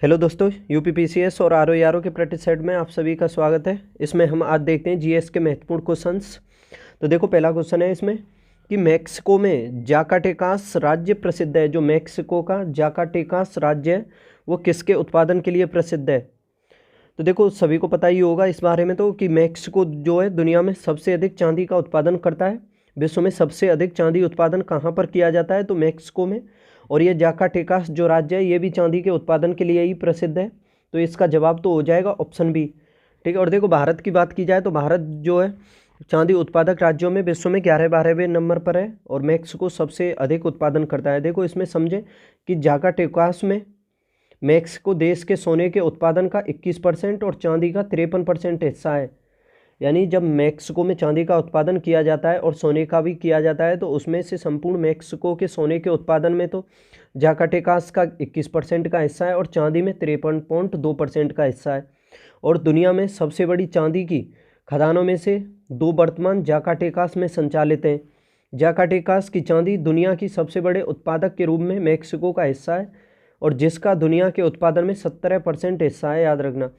Hello दोस्तों, UPPCS और RO के प्रैक्टिस सेट में आप सभी का स्वागत है। इसमें हम आज देखते हैं जीएस के महत्वपूर्ण क्वेश्चंस। तो देखो, पहला क्वेश्चन है इसमें कि मैक्सिको में जाकाटेकास राज्य प्रसिद्ध है। जो मैक्सिको का जाकाटेकास राज्य है वो किसके उत्पादन के लिए प्रसिद्ध है? तो देखो, सभी को पता ही होगा इस बारे में तो कि मैक्सिको जो है दुनिया में सबसे अधिक चांदी का उत्पादन करता है। विश्व में सबसे अधिक चांदी उत्पादन कहाँ पर किया जाता है? तो मैक्सिको में। और ये जाकाटेकास जो राज्य है ये भी चांदी के उत्पादन के लिए ही प्रसिद्ध है। तो इसका जवाब तो हो जाएगा ऑप्शन बी। ठीक है। और देखो, भारत की बात की जाए तो भारत जो है चांदी उत्पादक राज्यों में विश्व में 11-12वें नंबर पर है और मैक्सिको सबसे अधिक उत्पादन करता है। देखो, इसमें समझे कि जाकाटेकास में मैक्सिको देश के सोने के उत्पादन का 21% और चांदी का 53% हिस्सा है। यानी जब मैक्सिको में चांदी का उत्पादन किया जाता है और सोने का भी किया जाता है तो उसमें से संपूर्ण मैक्सिको के सोने के उत्पादन में तो जाकाटेकास का 21% का हिस्सा है और चांदी में 53.2% का हिस्सा है। और दुनिया में सबसे बड़ी चांदी की खदानों में से 2 वर्तमान जाकाटेकास में संचालित हैं। जाकाटेकास की चांदी दुनिया की सबसे बड़े उत्पादक के रूप में मैक्सिको का हिस्सा है और जिसका दुनिया के उत्पादन में 17% हिस्सा है, याद रखना।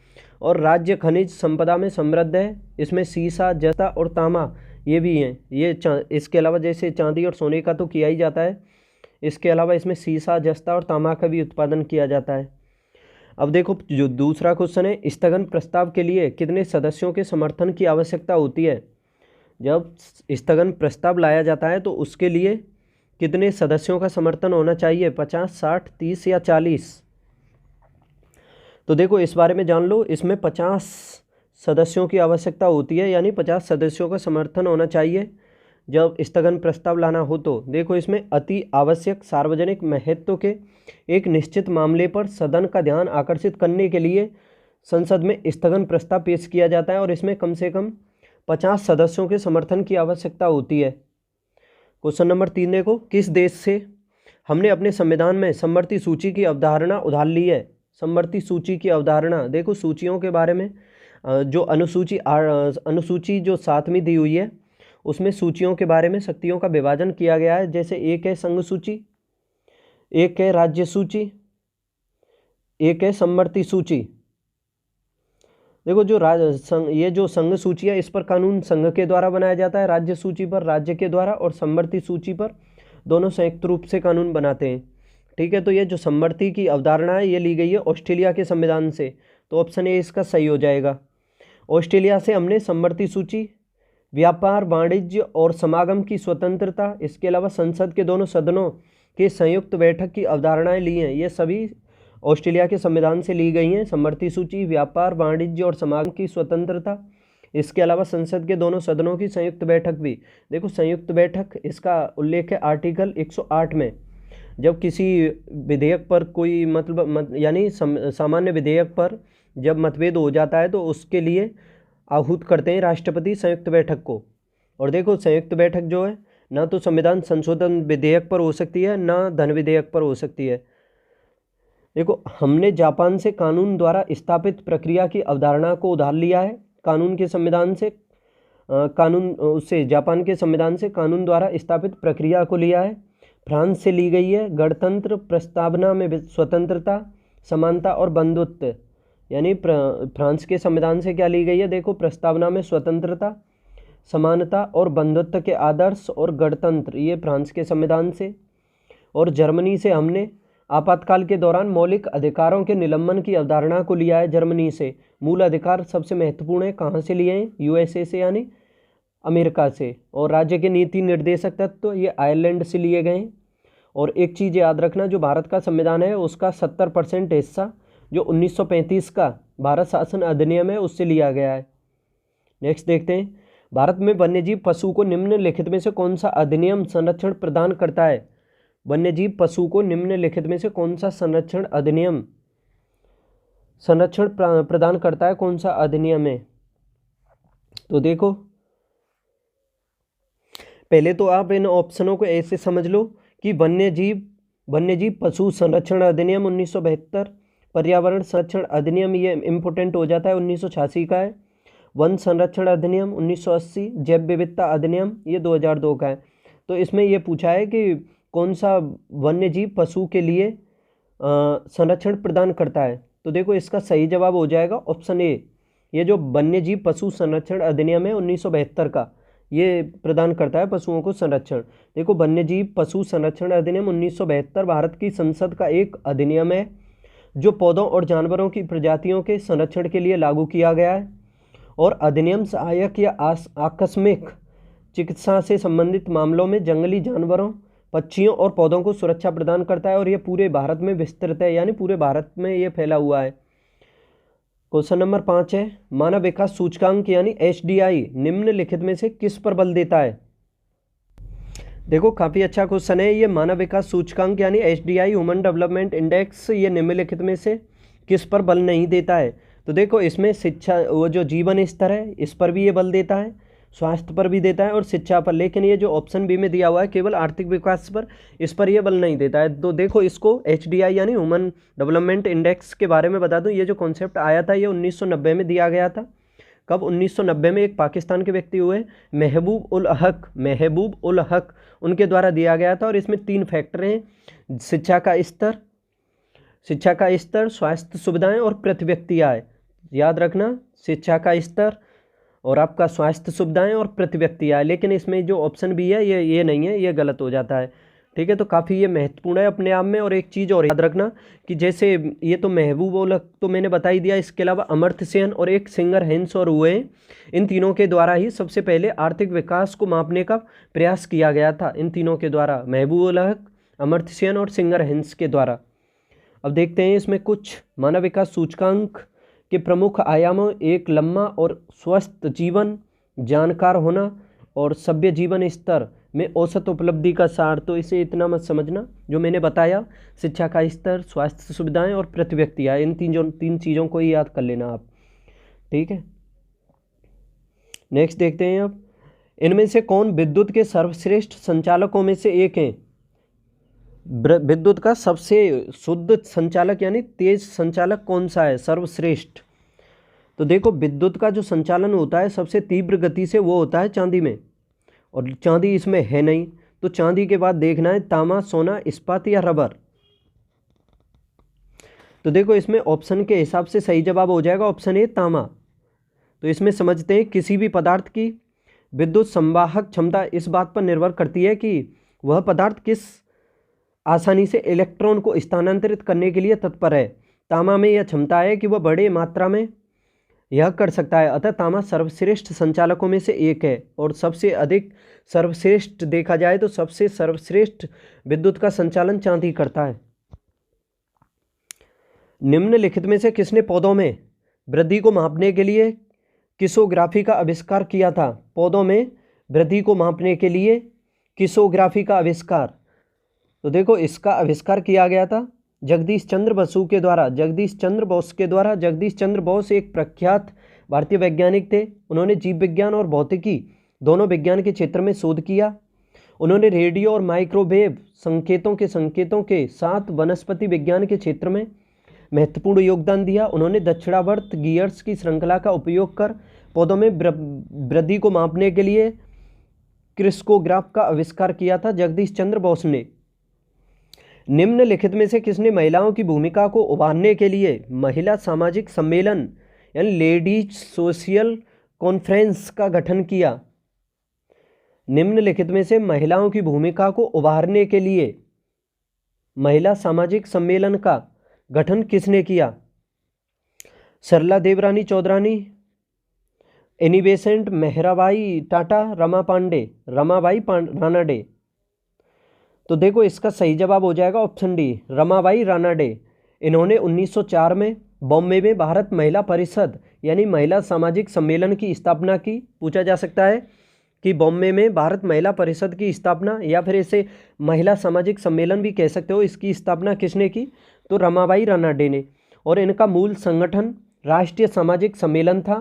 और राज्य खनिज संपदा में समृद्ध है। इसमें सीसा, जस्ता और तांबा ये भी हैं। इसके अलावा जैसे चांदी और सोने का तो किया ही जाता है, इसके अलावा इसमें सीसा, जस्ता और तांबा का भी उत्पादन किया जाता है। अब देखो, जो दूसरा क्वेश्चन है, स्थगन प्रस्ताव के लिए कितने सदस्यों के समर्थन की आवश्यकता होती है? जब स्थगन प्रस्ताव लाया जाता है तो उसके लिए कितने सदस्यों का समर्थन होना चाहिए? 50, 60, 30 या 40? तो देखो, इस बारे में जान लो। इसमें 50 सदस्यों की आवश्यकता होती है, यानी 50 सदस्यों का समर्थन होना चाहिए जब स्थगन प्रस्ताव लाना हो। तो देखो, इसमें अति आवश्यक सार्वजनिक महत्व के एक निश्चित मामले पर सदन का ध्यान आकर्षित करने के लिए संसद में स्थगन प्रस्ताव पेश किया जाता है और इसमें कम से कम 50 सदस्यों के समर्थन की आवश्यकता होती है। क्वेश्चन नंबर 3 देखो, किस देश से हमने अपने संविधान में समवर्ती सूची की अवधारणा उधार ली है? समवर्ती सूची की अवधारणा, देखो सूचियों के बारे में जो अनुसूची जो 7वीं दी हुई है उसमें सूचियों के बारे में शक्तियों का विभाजन किया गया है। जैसे एक है संघ सूची, एक है राज्य सूची, एक है समवर्ती सूची। देखो, ये जो संघ सूची है इस पर कानून संघ के द्वारा बनाया जाता है, राज्य सूची पर राज्य के द्वारा, और समवर्ती सूची पर दोनों संयुक्त रूप से कानून बनाते हैं। ठीक है। तो ये जो समवर्ती की अवधारणा है ये ली गई है ऑस्ट्रेलिया के संविधान से। तो ऑप्शन ए इसका सही हो जाएगा। ऑस्ट्रेलिया से हमने समवर्ती सूची, व्यापार, वाणिज्य और समागम की स्वतंत्रता, इसके अलावा संसद के दोनों सदनों के संयुक्त बैठक की अवधारणाएं ली हैं। ये सभी ऑस्ट्रेलिया के संविधान से ली गई हैं। समवर्ती सूची, व्यापार, वाणिज्य और समागम की स्वतंत्रता, इसके अलावा संसद के दोनों सदनों की संयुक्त बैठक भी। देखो, संयुक्त बैठक इसका उल्लेख है आर्टिकल 108 में। जब किसी विधेयक पर कोई यानी सामान्य विधेयक पर जब मतभेद हो जाता है तो उसके लिए आहूत करते हैं राष्ट्रपति संयुक्त बैठक को। और देखो, संयुक्त बैठक जो है ना तो संविधान संशोधन विधेयक पर हो सकती है ना धन विधेयक पर हो सकती है। देखो, हमने जापान से कानून द्वारा स्थापित प्रक्रिया की अवधारणा को उधार लिया है। कानून के संविधान से जापान के संविधान से कानून द्वारा स्थापित प्रक्रिया को लिया है। फ्रांस से ली गई है गणतंत्र प्रस्तावना में स्वतंत्रता, समानता और बंधुत्व। यानी फ्रांस के संविधान से क्या ली गई है? देखो, प्रस्तावना में स्वतंत्रता, समानता और बंधुत्व के आदर्श और गणतंत्र, ये फ्रांस के संविधान से। और जर्मनी से हमने आपातकाल के दौरान मौलिक अधिकारों के निलंबन की अवधारणा को लिया है जर्मनी से। मूल अधिकार सबसे महत्वपूर्ण है, कहाँ से लिए हैं? यूएसए से, यानी अमेरिका से। और राज्य के नीति निर्देशक तत्व ये आयरलैंड से लिए गए हैं। और एक चीज़ याद रखना, जो भारत का संविधान है उसका 70% हिस्सा जो 1935 का भारत शासन अधिनियम है उससे लिया गया है। नेक्स्ट देखते हैं, भारत में वन्यजीव पशु को निम्नलिखित में से कौन सा अधिनियम संरक्षण प्रदान करता है? वन्यजीव पशु को निम्नलिखित में से कौन सा संरक्षण अधिनियम संरक्षण प्रदान करता है? कौन सा अधिनियम है? तो देखो, पहले तो आप इन ऑप्शनों को ऐसे समझ लो कि वन्यजीव पशु संरक्षण अधिनियम 1972, पर्यावरण संरक्षण अधिनियम ये इम्पोर्टेंट हो जाता है 1986 का है, वन संरक्षण अधिनियम 1980, जैव विविधता अधिनियम ये 2002 का है। तो इसमें ये पूछा है कि कौन सा वन्यजीव पशु के लिए संरक्षण प्रदान करता है। तो देखो इसका सही जवाब हो जाएगा ऑप्शन ए। ये जो वन्यजीव पशु संरक्षण अधिनियम है 1972 का, ये प्रदान करता है पशुओं को संरक्षण। देखो वन्यजीव पशु संरक्षण अधिनियम 1972 भारत की संसद का एक अधिनियम है जो पौधों और जानवरों की प्रजातियों के संरक्षण के लिए लागू किया गया है। और अधिनियम सहायक या आकस्मिक चिकित्सा से संबंधित मामलों में जंगली जानवरों, पक्षियों और पौधों को सुरक्षा प्रदान करता है और ये पूरे भारत में विस्तृत है, यानी पूरे भारत में ये फैला हुआ है। क्वेश्चन नंबर 5 है, मानव विकास सूचकांक यानी HDI निम्नलिखित में से किस पर बल देता है? देखो काफ़ी अच्छा क्वेश्चन है ये। मानव विकास सूचकांक यानी HDI ह्यूमन डेवलपमेंट इंडेक्स ये निम्नलिखित में से किस पर बल नहीं देता है? तो देखो इसमें शिक्षा, वो जो जीवन स्तर है इस पर भी ये बल देता है, स्वास्थ्य पर भी देता है और शिक्षा पर। लेकिन ये जो ऑप्शन बी में दिया हुआ है केवल आर्थिक विकास पर, इस पर यह बल नहीं देता है। तो देखो इसको HDI यानी ह्यूमन डेवलपमेंट इंडेक्स के बारे में बता दूं, ये जो कॉन्सेप्ट आया था ये 1990 में दिया गया था। कब? 1990 में एक पाकिस्तान के व्यक्ति हुए महबूब उल हक उनके द्वारा दिया गया था। और इसमें 3 फैक्टर हैं, शिक्षा का स्तर, स्वास्थ्य सुविधाएं और प्रति व्यक्ति आय। याद रखना, शिक्षा का स्तर और आपका स्वास्थ्य सुविधाएं और प्रति व्यक्ति आय। लेकिन इसमें जो ऑप्शन बी है ये नहीं है, ये गलत हो जाता है। ठीक है, तो काफ़ी ये महत्वपूर्ण है अपने आप में। और एक चीज़ और याद रखना कि जैसे ये तो महबूब उल हक तो मैंने बता ही दिया, इसके अलावा अमर्त्य सेन और एक सिंगर हेंस और हुए, इन तीनों के द्वारा ही सबसे पहले आर्थिक विकास को मापने का प्रयास किया गया था। इन तीनों के द्वारा, महबूब उल हक, अमर्त्य सेन और सिंगर हेंस के द्वारा। अब देखते हैं इसमें कुछ मानव विकास सूचकांक के प्रमुख आयामों। एक, लंबा और स्वस्थ जीवन, जानकार होना और सभ्य जीवन स्तर में औसत उपलब्धि का सार। तो इसे इतना मत समझना जो मैंने बताया, शिक्षा का स्तर, स्वास्थ्य सुविधाएं और प्रति व्यक्ति आय, इन तीन चीज़ों को ही याद कर लेना आप। ठीक है, नेक्स्ट देखते हैं अब, इनमें से कौन विद्युत के सर्वश्रेष्ठ संचालकों में से एक है? विद्युत का सबसे शुद्ध संचालक यानी तेज संचालक कौन सा है, सर्वश्रेष्ठ? तो देखो विद्युत का जो संचालन होता है सबसे तीव्र गति से वो होता है चांदी में, और चांदी इसमें है नहीं। तो चांदी के बाद देखना है तांबा, सोना, इस्पात या रबर। तो देखो इसमें ऑप्शन के हिसाब से सही जवाब हो जाएगा ऑप्शन ए, तांबा। तो इसमें समझते हैं किसी भी पदार्थ की विद्युत संवाहक क्षमता इस बात पर निर्भर करती है कि वह पदार्थ किस आसानी से इलेक्ट्रॉन को स्थानांतरित करने के लिए तत्पर है। तांबा में यह क्षमता है कि वह बड़े मात्रा में यह कर सकता है। अतः तांबा सर्वश्रेष्ठ संचालकों में से एक है। और सबसे अधिक सर्वश्रेष्ठ देखा जाए तो सबसे सर्वश्रेष्ठ विद्युत का संचालन चांदी करता है। निम्नलिखित में से किसने पौधों में वृद्धि को मापने के लिए किसोग्राफी का आविष्कार किया था? पौधों में वृद्धि को मापने के लिए किसोग्राफी का आविष्कार। तो देखो इसका आविष्कार किया गया था जगदीश चंद्र बसु के द्वारा, जगदीश चंद्र बोस के द्वारा। जगदीश चंद्र बोस एक प्रख्यात भारतीय वैज्ञानिक थे। उन्होंने जीव विज्ञान और भौतिकी दोनों विज्ञान के क्षेत्र में शोध किया। उन्होंने रेडियो और माइक्रोवेव संकेतों के साथ वनस्पति विज्ञान के क्षेत्र में महत्वपूर्ण योगदान दिया। उन्होंने दक्षिणावर्त गियर्स की श्रृंखला का उपयोग कर पौधों में वृद्धि को मापने के लिए क्रिस्कोग्राफ का आविष्कार किया था जगदीश चंद्र बोस ने। निम्नलिखित में से किसने महिलाओं की भूमिका को उभारने के लिए महिला सामाजिक सम्मेलन यानी लेडीज सोशल कॉन्फ्रेंस का गठन किया? निम्नलिखित में से महिलाओं की भूमिका को उभारने के लिए महिला सामाजिक सम्मेलन का गठन किसने किया? सरला देवरानी चौधरानी, एनी बेसेंट, मेहराबाई टाटा, रमाबाई रानाडे। तो देखो इसका सही जवाब हो जाएगा ऑप्शन डी, रमाबाई रानाडे। इन्होंने 1904 में बॉम्बे में भारत महिला परिषद यानी महिला सामाजिक सम्मेलन की स्थापना की। पूछा जा सकता है कि बॉम्बे में भारत महिला परिषद की स्थापना या फिर इसे महिला सामाजिक सम्मेलन भी कह सकते हो, इसकी स्थापना किसने की? तो रमाबाई रानाडे ने। और इनका मूल संगठन राष्ट्रीय सामाजिक सम्मेलन था।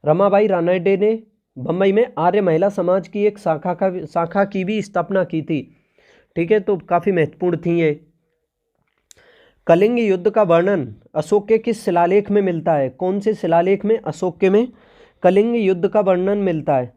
रमाबाई रानाडे ने बम्बई में आर्य महिला समाज की एक शाखा की भी स्थापना की थी। ठीक है, तो काफ़ी महत्वपूर्ण थी ये। कलिंग युद्ध का वर्णन अशोक के किस शिलालेख में मिलता है? कौन से शिलालेख में अशोक के में कलिंग युद्ध का वर्णन मिलता है?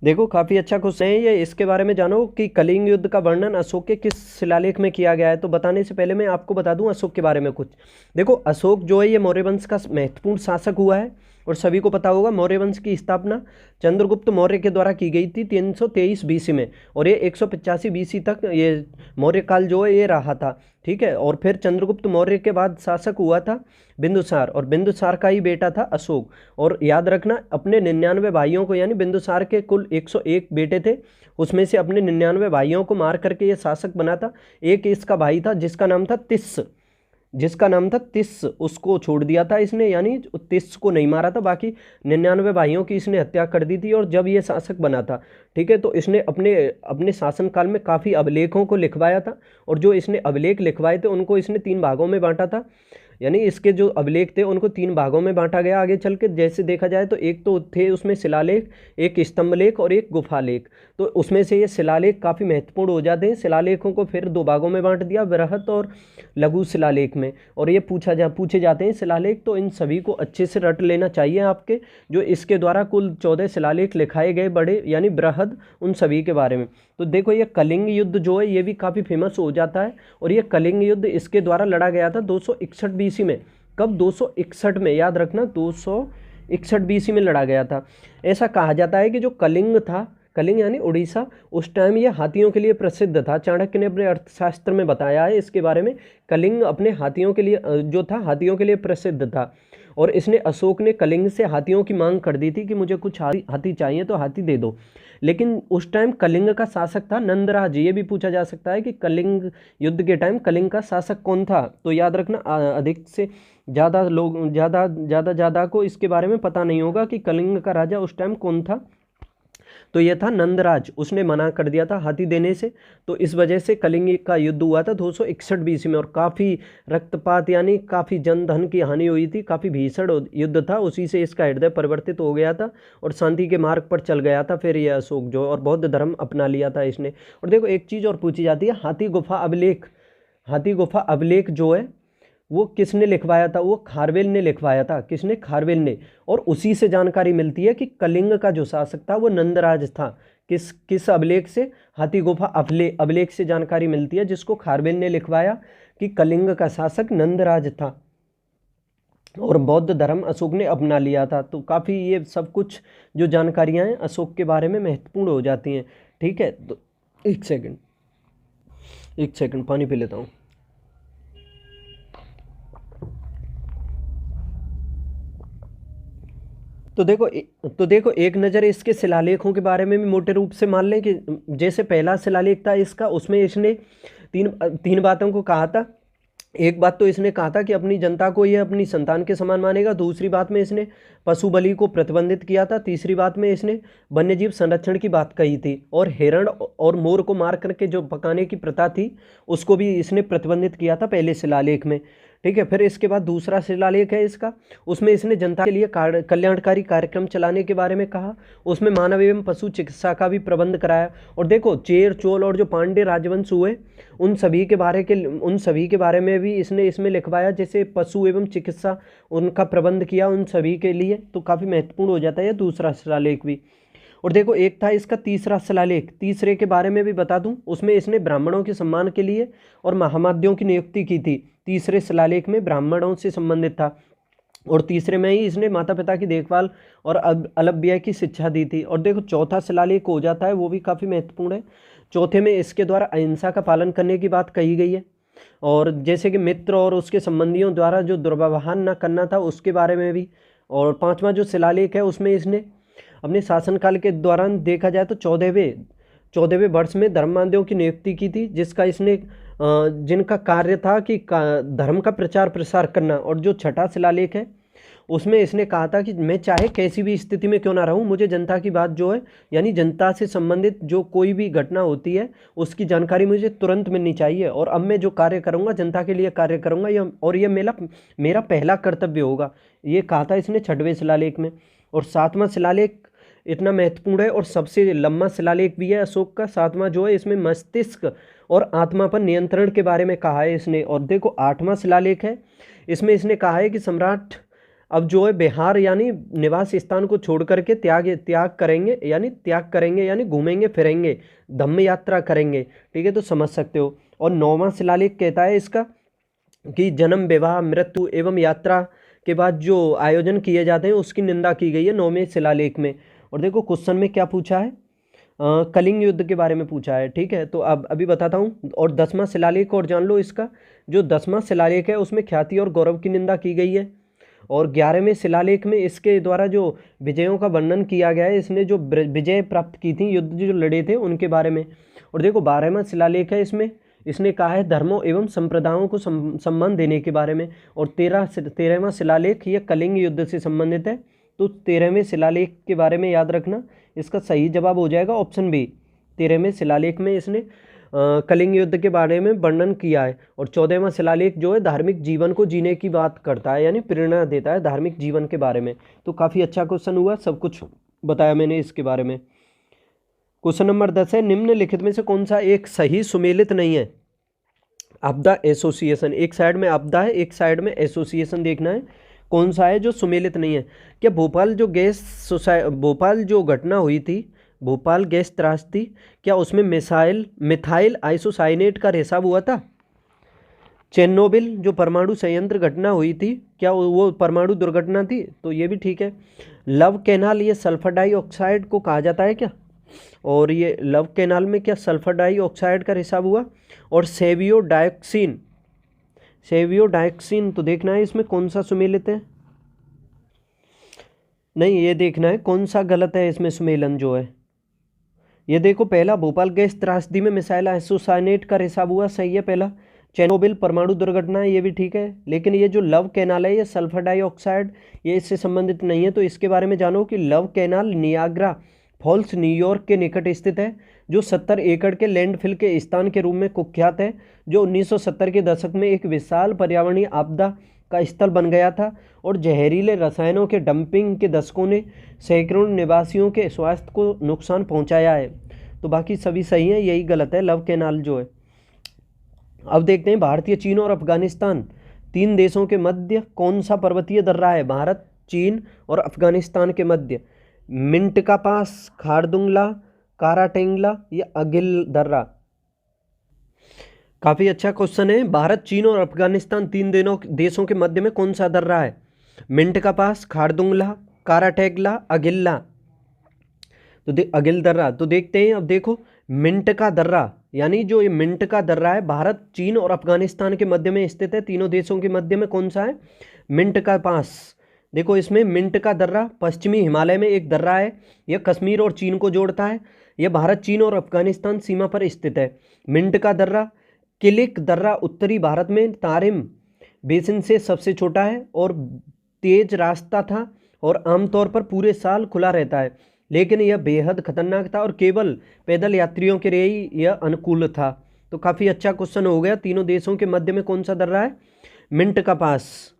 देखो काफ़ी अच्छा क्वेश्चन है ये। इसके बारे में जानो कि कलिंग युद्ध का वर्णन अशोक के किस शिलालेख में किया गया है। तो बताने से पहले मैं आपको बता दूं अशोक के बारे में कुछ। देखो अशोक जो है ये मौर्य वंश का महत्वपूर्ण शासक हुआ है और सभी को पता होगा मौर्य वंश की स्थापना चंद्रगुप्त मौर्य के द्वारा की गई थी 323 बीसी में, और ये 185 बीसी तक ये मौर्य काल जो है ये रहा था। ठीक है, और फिर चंद्रगुप्त मौर्य के बाद शासक हुआ था बिंदुसार, और बिंदुसार का ही बेटा था अशोक। और याद रखना अपने 99 भाइयों को, यानी बिंदुसार के कुल 101 बेटे थे, उसमें से अपने 99 भाइयों को मार करके ये शासक बना था। एक इसका भाई था जिसका नाम था तिस्स, उसको छोड़ दिया था इसने, यानी तिस्स को नहीं मारा था, बाकी 99 भाइयों की इसने हत्या कर दी थी। और जब ये शासक बना था, ठीक है, तो इसने अपने अपने शासनकाल में काफ़ी अभिलेखों को लिखवाया था, और जो इसने अभिलेख लिखवाए थे उनको इसने 3 भागों में बांटा था। यानी इसके जो अभिलेख थे उनको 3 भागों में बांटा गया आगे चल के। जैसे देखा जाए तो एक तो थे उसमें शिलालेख, एक स्तंभलेख और एक गुफालेख। तो उसमें से ये शिलालेख काफ़ी महत्वपूर्ण हो जाते हैं। शिलालेखों को फिर 2 भागों में बांट दिया, बृहत और लघु शिलालेख में। और ये पूछे जाते हैं शिलालेख, तो इन सभी को अच्छे से रट लेना चाहिए आपके। जो इसके द्वारा कुल 14 शिलालेख लिखाए गए बड़े, यानी बृहद, उन सभी के बारे में। तो देखो ये कलिंग युद्ध जो है ये भी काफ़ी फेमस हो जाता है, और ये कलिंग युद्ध इसके द्वारा लड़ा गया था 261 बीसी में। कब? 261 में, याद रखना 261 बीसी में लड़ा गया था। ऐसा कहा जाता है कि जो कलिंग था, कलिंग यानी उड़ीसा, उस टाइम ये हाथियों के लिए प्रसिद्ध था। चाणक्य ने अपने अर्थशास्त्र में बताया है इसके बारे में। कलिंग अपने हाथियों के लिए जो था, हाथियों के लिए प्रसिद्ध था। और इसने अशोक ने कलिंग से हाथियों की मांग कर दी थी कि मुझे कुछ हाथी चाहिए तो हाथी दे दो। लेकिन उस टाइम कलिंग का शासक था नंदराज। ये भी पूछा जा सकता है कि कलिंग युद्ध के टाइम कलिंग का शासक कौन था। तो याद रखना अधिक से ज़्यादा लोग ज़्यादा को इसके बारे में पता नहीं होगा कि कलिंग का राजा उस टाइम कौन था। तो यह था नंदराज, उसने मना कर दिया था हाथी देने से। तो इस वजह से कलिंग का युद्ध हुआ था 261 बीसी में, और काफ़ी रक्तपात यानी काफ़ी जन धन की हानि हुई थी। काफ़ी भीषण युद्ध था, उसी से इसका हृदय परिवर्तित हो गया था और शांति के मार्ग पर चल गया था फिर यह अशोक जो, और बौद्ध धर्म अपना लिया था इसने। और देखो एक चीज़ और पूछी जाती है, हाथी गुफा अभिलेख जो है वो किसने लिखवाया था? वो खारवेल ने लिखवाया था। किसने? खारवेल ने। और उसी से जानकारी मिलती है कि कलिंग का जो शासक था वो नंदराज था। किस अभिलेख से? हाथी गुफा अभिलेख से जानकारी मिलती है, जिसको खारवेल ने लिखवाया कि कलिंग का शासक नंदराज था और बौद्ध धर्म अशोक ने अपना लिया था। तो काफ़ी ये सब कुछ जो जानकारियाँ हैं अशोक के बारे में महत्वपूर्ण हो जाती हैं। ठीक है, तो एक सेकंड पानी पी लेता हूँ। तो देखो एक नज़र इसके शिलालेखों के बारे में भी मोटे रूप से मान लें कि जैसे पहला शिलालेख था इसका, उसमें इसने तीन बातों को कहा था। एक बात तो इसने कहा था कि अपनी जनता को यह अपनी संतान के समान मानेगा। दूसरी बात में इसने पशु बलि को प्रतिबंधित किया था। तीसरी बात में इसने वन्यजीव संरक्षण की बात कही थी, और हिरण और मोर को मार करके जो पकाने की प्रथा थी उसको भी इसने प्रतिबंधित किया था पहले शिलालेख में। ठीक है, फिर इसके बाद दूसरा शिलालेख है इसका, उसमें इसने जनता के लिए कल्याणकारी कार्यक्रम चलाने के बारे में कहा। उसमें मानव एवं पशु चिकित्सा का भी प्रबंध कराया। और देखो चेर, चोल और जो पांड्य राजवंश हुए उन सभी के बारे में भी इसने इसमें लिखवाया, जैसे पशु एवं चिकित्सा उनका प्रबंध किया उन सभी के लिए। तो काफ़ी महत्वपूर्ण हो जाता है दूसरा शिलालेख भी। और देखो एक था इसका तीसरा शिलालेख, तीसरे के बारे में भी बता दूं, उसमें इसने ब्राह्मणों के सम्मान के लिए और महामाद्यों की नियुक्ति की थी। तीसरे शिलालेख में ब्राह्मणों से संबंधित था, और तीसरे में ही इसने माता पिता की देखभाल और अलभ्य की शिक्षा दी थी। और देखो चौथा शिलालेख हो जाता है, वो भी काफ़ी महत्वपूर्ण है। चौथे में इसके द्वारा अहिंसा का पालन करने की बात कही गई है, और जैसे कि मित्र और उसके संबंधियों द्वारा जो दुर्व्यवहार न करना था उसके बारे में भी। और पांचवा जो शिलालेख है उसमें इसने अपने शासनकाल के दौरान देखा जाए तो 14वें वर्ष में धर्मांधियों की नियुक्ति की थी, जिनका कार्य था कि धर्म का प्रचार प्रसार करना। और जो छठा शिलालेख है उसमें इसने कहा था कि मैं चाहे कैसी भी स्थिति में क्यों ना रहूं, मुझे जनता की बात जो है, यानी जनता से संबंधित जो कोई भी घटना होती है उसकी जानकारी मुझे तुरंत मिलनी चाहिए, और अब मैं जो कार्य करूंगा जनता के लिए कार्य करूंगा, और यह मेरा पहला कर्तव्य होगा। ये कहा था इसने 6वें शिलालेख में। और 7वां शिलालेख इतना महत्वपूर्ण है और सबसे लंबा शिलालेख भी है अशोक का, 7वां जो है, इसमें मस्तिष्क और आत्मा पर नियंत्रण के बारे में कहा है इसने। और देखो 8वां शिलालेख है, इसमें इसने कहा है कि सम्राट अब जो है बिहार यानी निवास स्थान को छोड़ करके त्याग करेंगे यानी घूमेंगे फिरेंगे, धम्म यात्रा करेंगे। ठीक है, तो समझ सकते हो। और 9वां शिलालेख कहता है इसका कि जन्म, विवाह, मृत्यु एवं यात्रा के बाद जो आयोजन किए जाते हैं उसकी निंदा की गई है 9वें शिलालेख में। और देखो क्वेश्चन में क्या पूछा है, कलिंग युद्ध के बारे में पूछा है। ठीक है, तो अब अभी बताता हूँ। और 10वां शिलालेख और जान लो इसका, जो 10वां शिलालेख है उसमें ख्याति और गौरव की निंदा की गई है। और 11वें शिलालेख में इसके द्वारा जो विजयों का वर्णन किया गया है, इसने जो विजय प्राप्त की थी, युद्ध जो लड़े थे उनके बारे में। और देखो 12वां शिलालेख है, इसमें इसने कहा है धर्मों एवं संप्रदायों को सम्मान देने के बारे में। और 13वां शिलालेख ये कलिंग युद्ध से संबंधित है। तो 13वें शिलालेख के बारे में याद रखना, इसका सही जवाब हो जाएगा ऑप्शन बी। 13वें शिलालेख में इसने कलिंग युद्ध के बारे में वर्णन किया है। और 14वां शिलालेख जो है धार्मिक जीवन को जीने की बात करता है, यानी प्रेरणा देता है धार्मिक जीवन के बारे में। तो काफ़ी अच्छा क्वेश्चन हुआ, सब कुछ बताया मैंने इसके बारे में। क्वेश्चन नंबर 10 है, निम्नलिखित में से कौन सा एक सही सुमेलित नहीं है? आपदा एसोसिएशन, एक साइड में आपदा है, एक साइड में एसोसिएशन, देखना है कौन सा है जो सुमेलित नहीं है। क्या भोपाल जो घटना हुई थी, भोपाल गैस त्रासदी, क्या उसमें मिथाइल आइसोसाइनेट का रिसाव हुआ था? चेरनोबिल जो परमाणु संयंत्र घटना हुई थी, क्या वो परमाणु दुर्घटना थी? तो ये भी ठीक है। लव कैनाल, ये सल्फर डाइऑक्साइड को कहा जाता है क्या? और ये लव कैनाल में क्या सल्फर डाइऑक्साइड का रिसाव हुआ? और सेवियोडायक्सिन, तो देखना है इसमें कौन सा सुमेलित है। नहीं, ये देखना है कौन सा गलत है इसमें सुमेलन जो है। ये देखो, पहला भोपाल गैस त्रासदी में मिसाइल आइसोसाइनेट का रिसाव हुआ, सही है पहला। चेरनोबिल परमाणु दुर्घटना है, ये भी ठीक है। लेकिन ये जो लव कैनाल है, ये सल्फर डाइऑक्साइड, ये इससे संबंधित नहीं है। तो इसके बारे में जानो कि love canal Niagara Falls New York के निकट स्थित है, जो 70 एकड़ के लैंडफिल के स्थान के रूप में कुख्यात है, जो 1970 के दशक में एक विशाल पर्यावरणीय आपदा का स्थल बन गया था। और जहरीले रसायनों के डंपिंग के दशकों ने सैकड़ों निवासियों के स्वास्थ्य को नुकसान पहुंचाया है। तो बाकी सभी सही है, यही गलत है लव कैनाल जो है। अब देखते हैं, भारतीय, चीन और अफगानिस्तान, तीन देशों के मध्य कौन सा पर्वतीय दर्रा है? भारत, चीन और अफगानिस्तान के मध्य मिंटका पास, खारदुंगला, काराटेंगला या अगिल दर्रा? काफ़ी अच्छा क्वेश्चन है। भारत, चीन और अफगानिस्तान, तीन देशों के मध्य में कौन सा दर्रा है? मिंटका पास, खारदुंगला, काराटेगला, अगिल्ला। तो अगिल दर्रा। तो देखते हैं, अब देखो मिंटका दर्रा, यानी जो ये मिंटका दर्रा है, भारत, चीन और अफगानिस्तान के मध्य में स्थित है। तीनों देशों के मध्य में कौन सा है? मिंटका पास। देखो इसमें मिंटका दर्रा पश्चिमी हिमालय में एक दर्रा है, यह कश्मीर और चीन को जोड़ता है। यह भारत, चीन और अफगानिस्तान सीमा पर स्थित है। मिंटका दर्रा। किलिक दर्रा उत्तरी भारत में तारिम बेसिन से सबसे छोटा है और तेज रास्ता था, और आमतौर पर पूरे साल खुला रहता है, लेकिन यह बेहद खतरनाक था और केवल पैदल यात्रियों के लिए ही यह अनुकूल था। तो काफ़ी अच्छा क्वेश्चन हो गया। तीनों देशों के मध्य में कौन सा दर्रा है? मिंटका पास।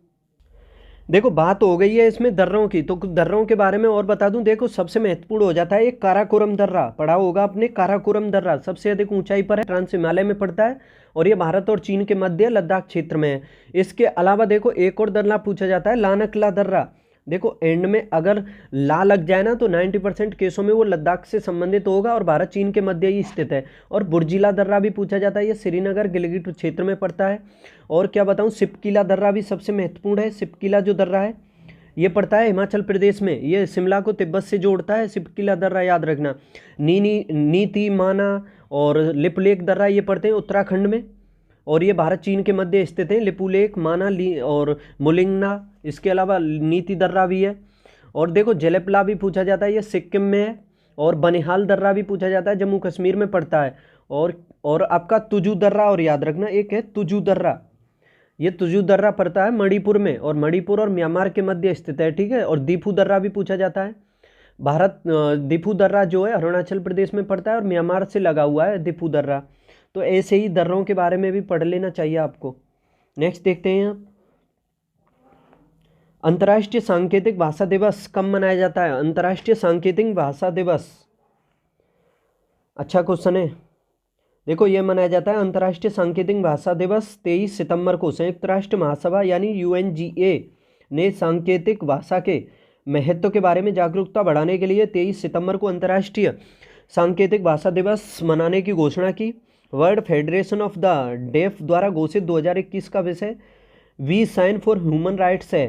देखो बात हो गई है इसमें दर्रों की, तो कुछ दर्रों के बारे में और बता दूं। देखो सबसे महत्वपूर्ण हो जाता है एक काराकोरम दर्रा, पढ़ा होगा आपने। काराकोरम दर्रा सबसे अधिक ऊंचाई पर है, ट्रांस हिमालय में पड़ता है, और ये भारत और चीन के मध्य लद्दाख क्षेत्र में है। इसके अलावा देखो एक और दर्रा पूछा जाता है, लानकला दर्रा। देखो एंड में अगर ला लग जाए ना तो 90% केसों में वो लद्दाख से संबंधित होगा और भारत चीन के मध्य ही स्थित है। और बुर्जिला दर्रा भी पूछा जाता है, ये श्रीनगर गिलगित क्षेत्र में पड़ता है। और क्या बताऊं, सिपकिला दर्रा भी सबसे महत्वपूर्ण है। सिपकिला जो दर्रा है ये पड़ता है हिमाचल प्रदेश में, ये शिमला को तिब्बत से जोड़ता है। सिपकिला दर्रा याद रखना। नीति माना और लिपुलेख दर्रा ये पड़ते हैं उत्तराखंड में, और ये भारत चीन के मध्य स्थित है। लिपुलेख, माना और मुलिंगना। इसके अलावा नीति दर्रा भी है। और देखो जलेपला भी पूछा जाता है, ये सिक्किम में है। और बनिहाल दर्रा भी पूछा जाता है, जम्मू कश्मीर में पड़ता है। और आपका तुजू दर्रा, और याद रखना एक है तुजू दर्रा, ये तुजू दर्रा पड़ता है मणिपुर में, और मणिपुर और म्यांमार के मध्य स्थित है। ठीक है। और दीफू दर्रा भी पूछा जाता है। दीफू दर्रा जो है अरुणाचल प्रदेश में पड़ता है और म्यांमार से लगा हुआ है दीफू दर्रा। तो ऐसे ही दर्रों के बारे में भी पढ़ लेना चाहिए आपको। नेक्स्ट देखते हैं आप, अंतर्राष्ट्रीय सांकेतिक भाषा दिवस कब मनाया जाता है? अंतर्राष्ट्रीय सांकेतिक भाषा दिवस, अच्छा क्वेश्चन है। देखो ये मनाया जाता है अंतर्राष्ट्रीय सांकेतिक भाषा दिवस 23 सितंबर को संयुक्त राष्ट्र महासभा यानी UNGA ने सांकेतिक भाषा के महत्व के बारे में जागरूकता बढ़ाने के लिए 23 सितंबर को अंतर्राष्ट्रीय सांकेतिक भाषा दिवस मनाने की घोषणा की। World Federation of the Deaf द्वारा घोषित 2021 का विषय we sign for human rights है।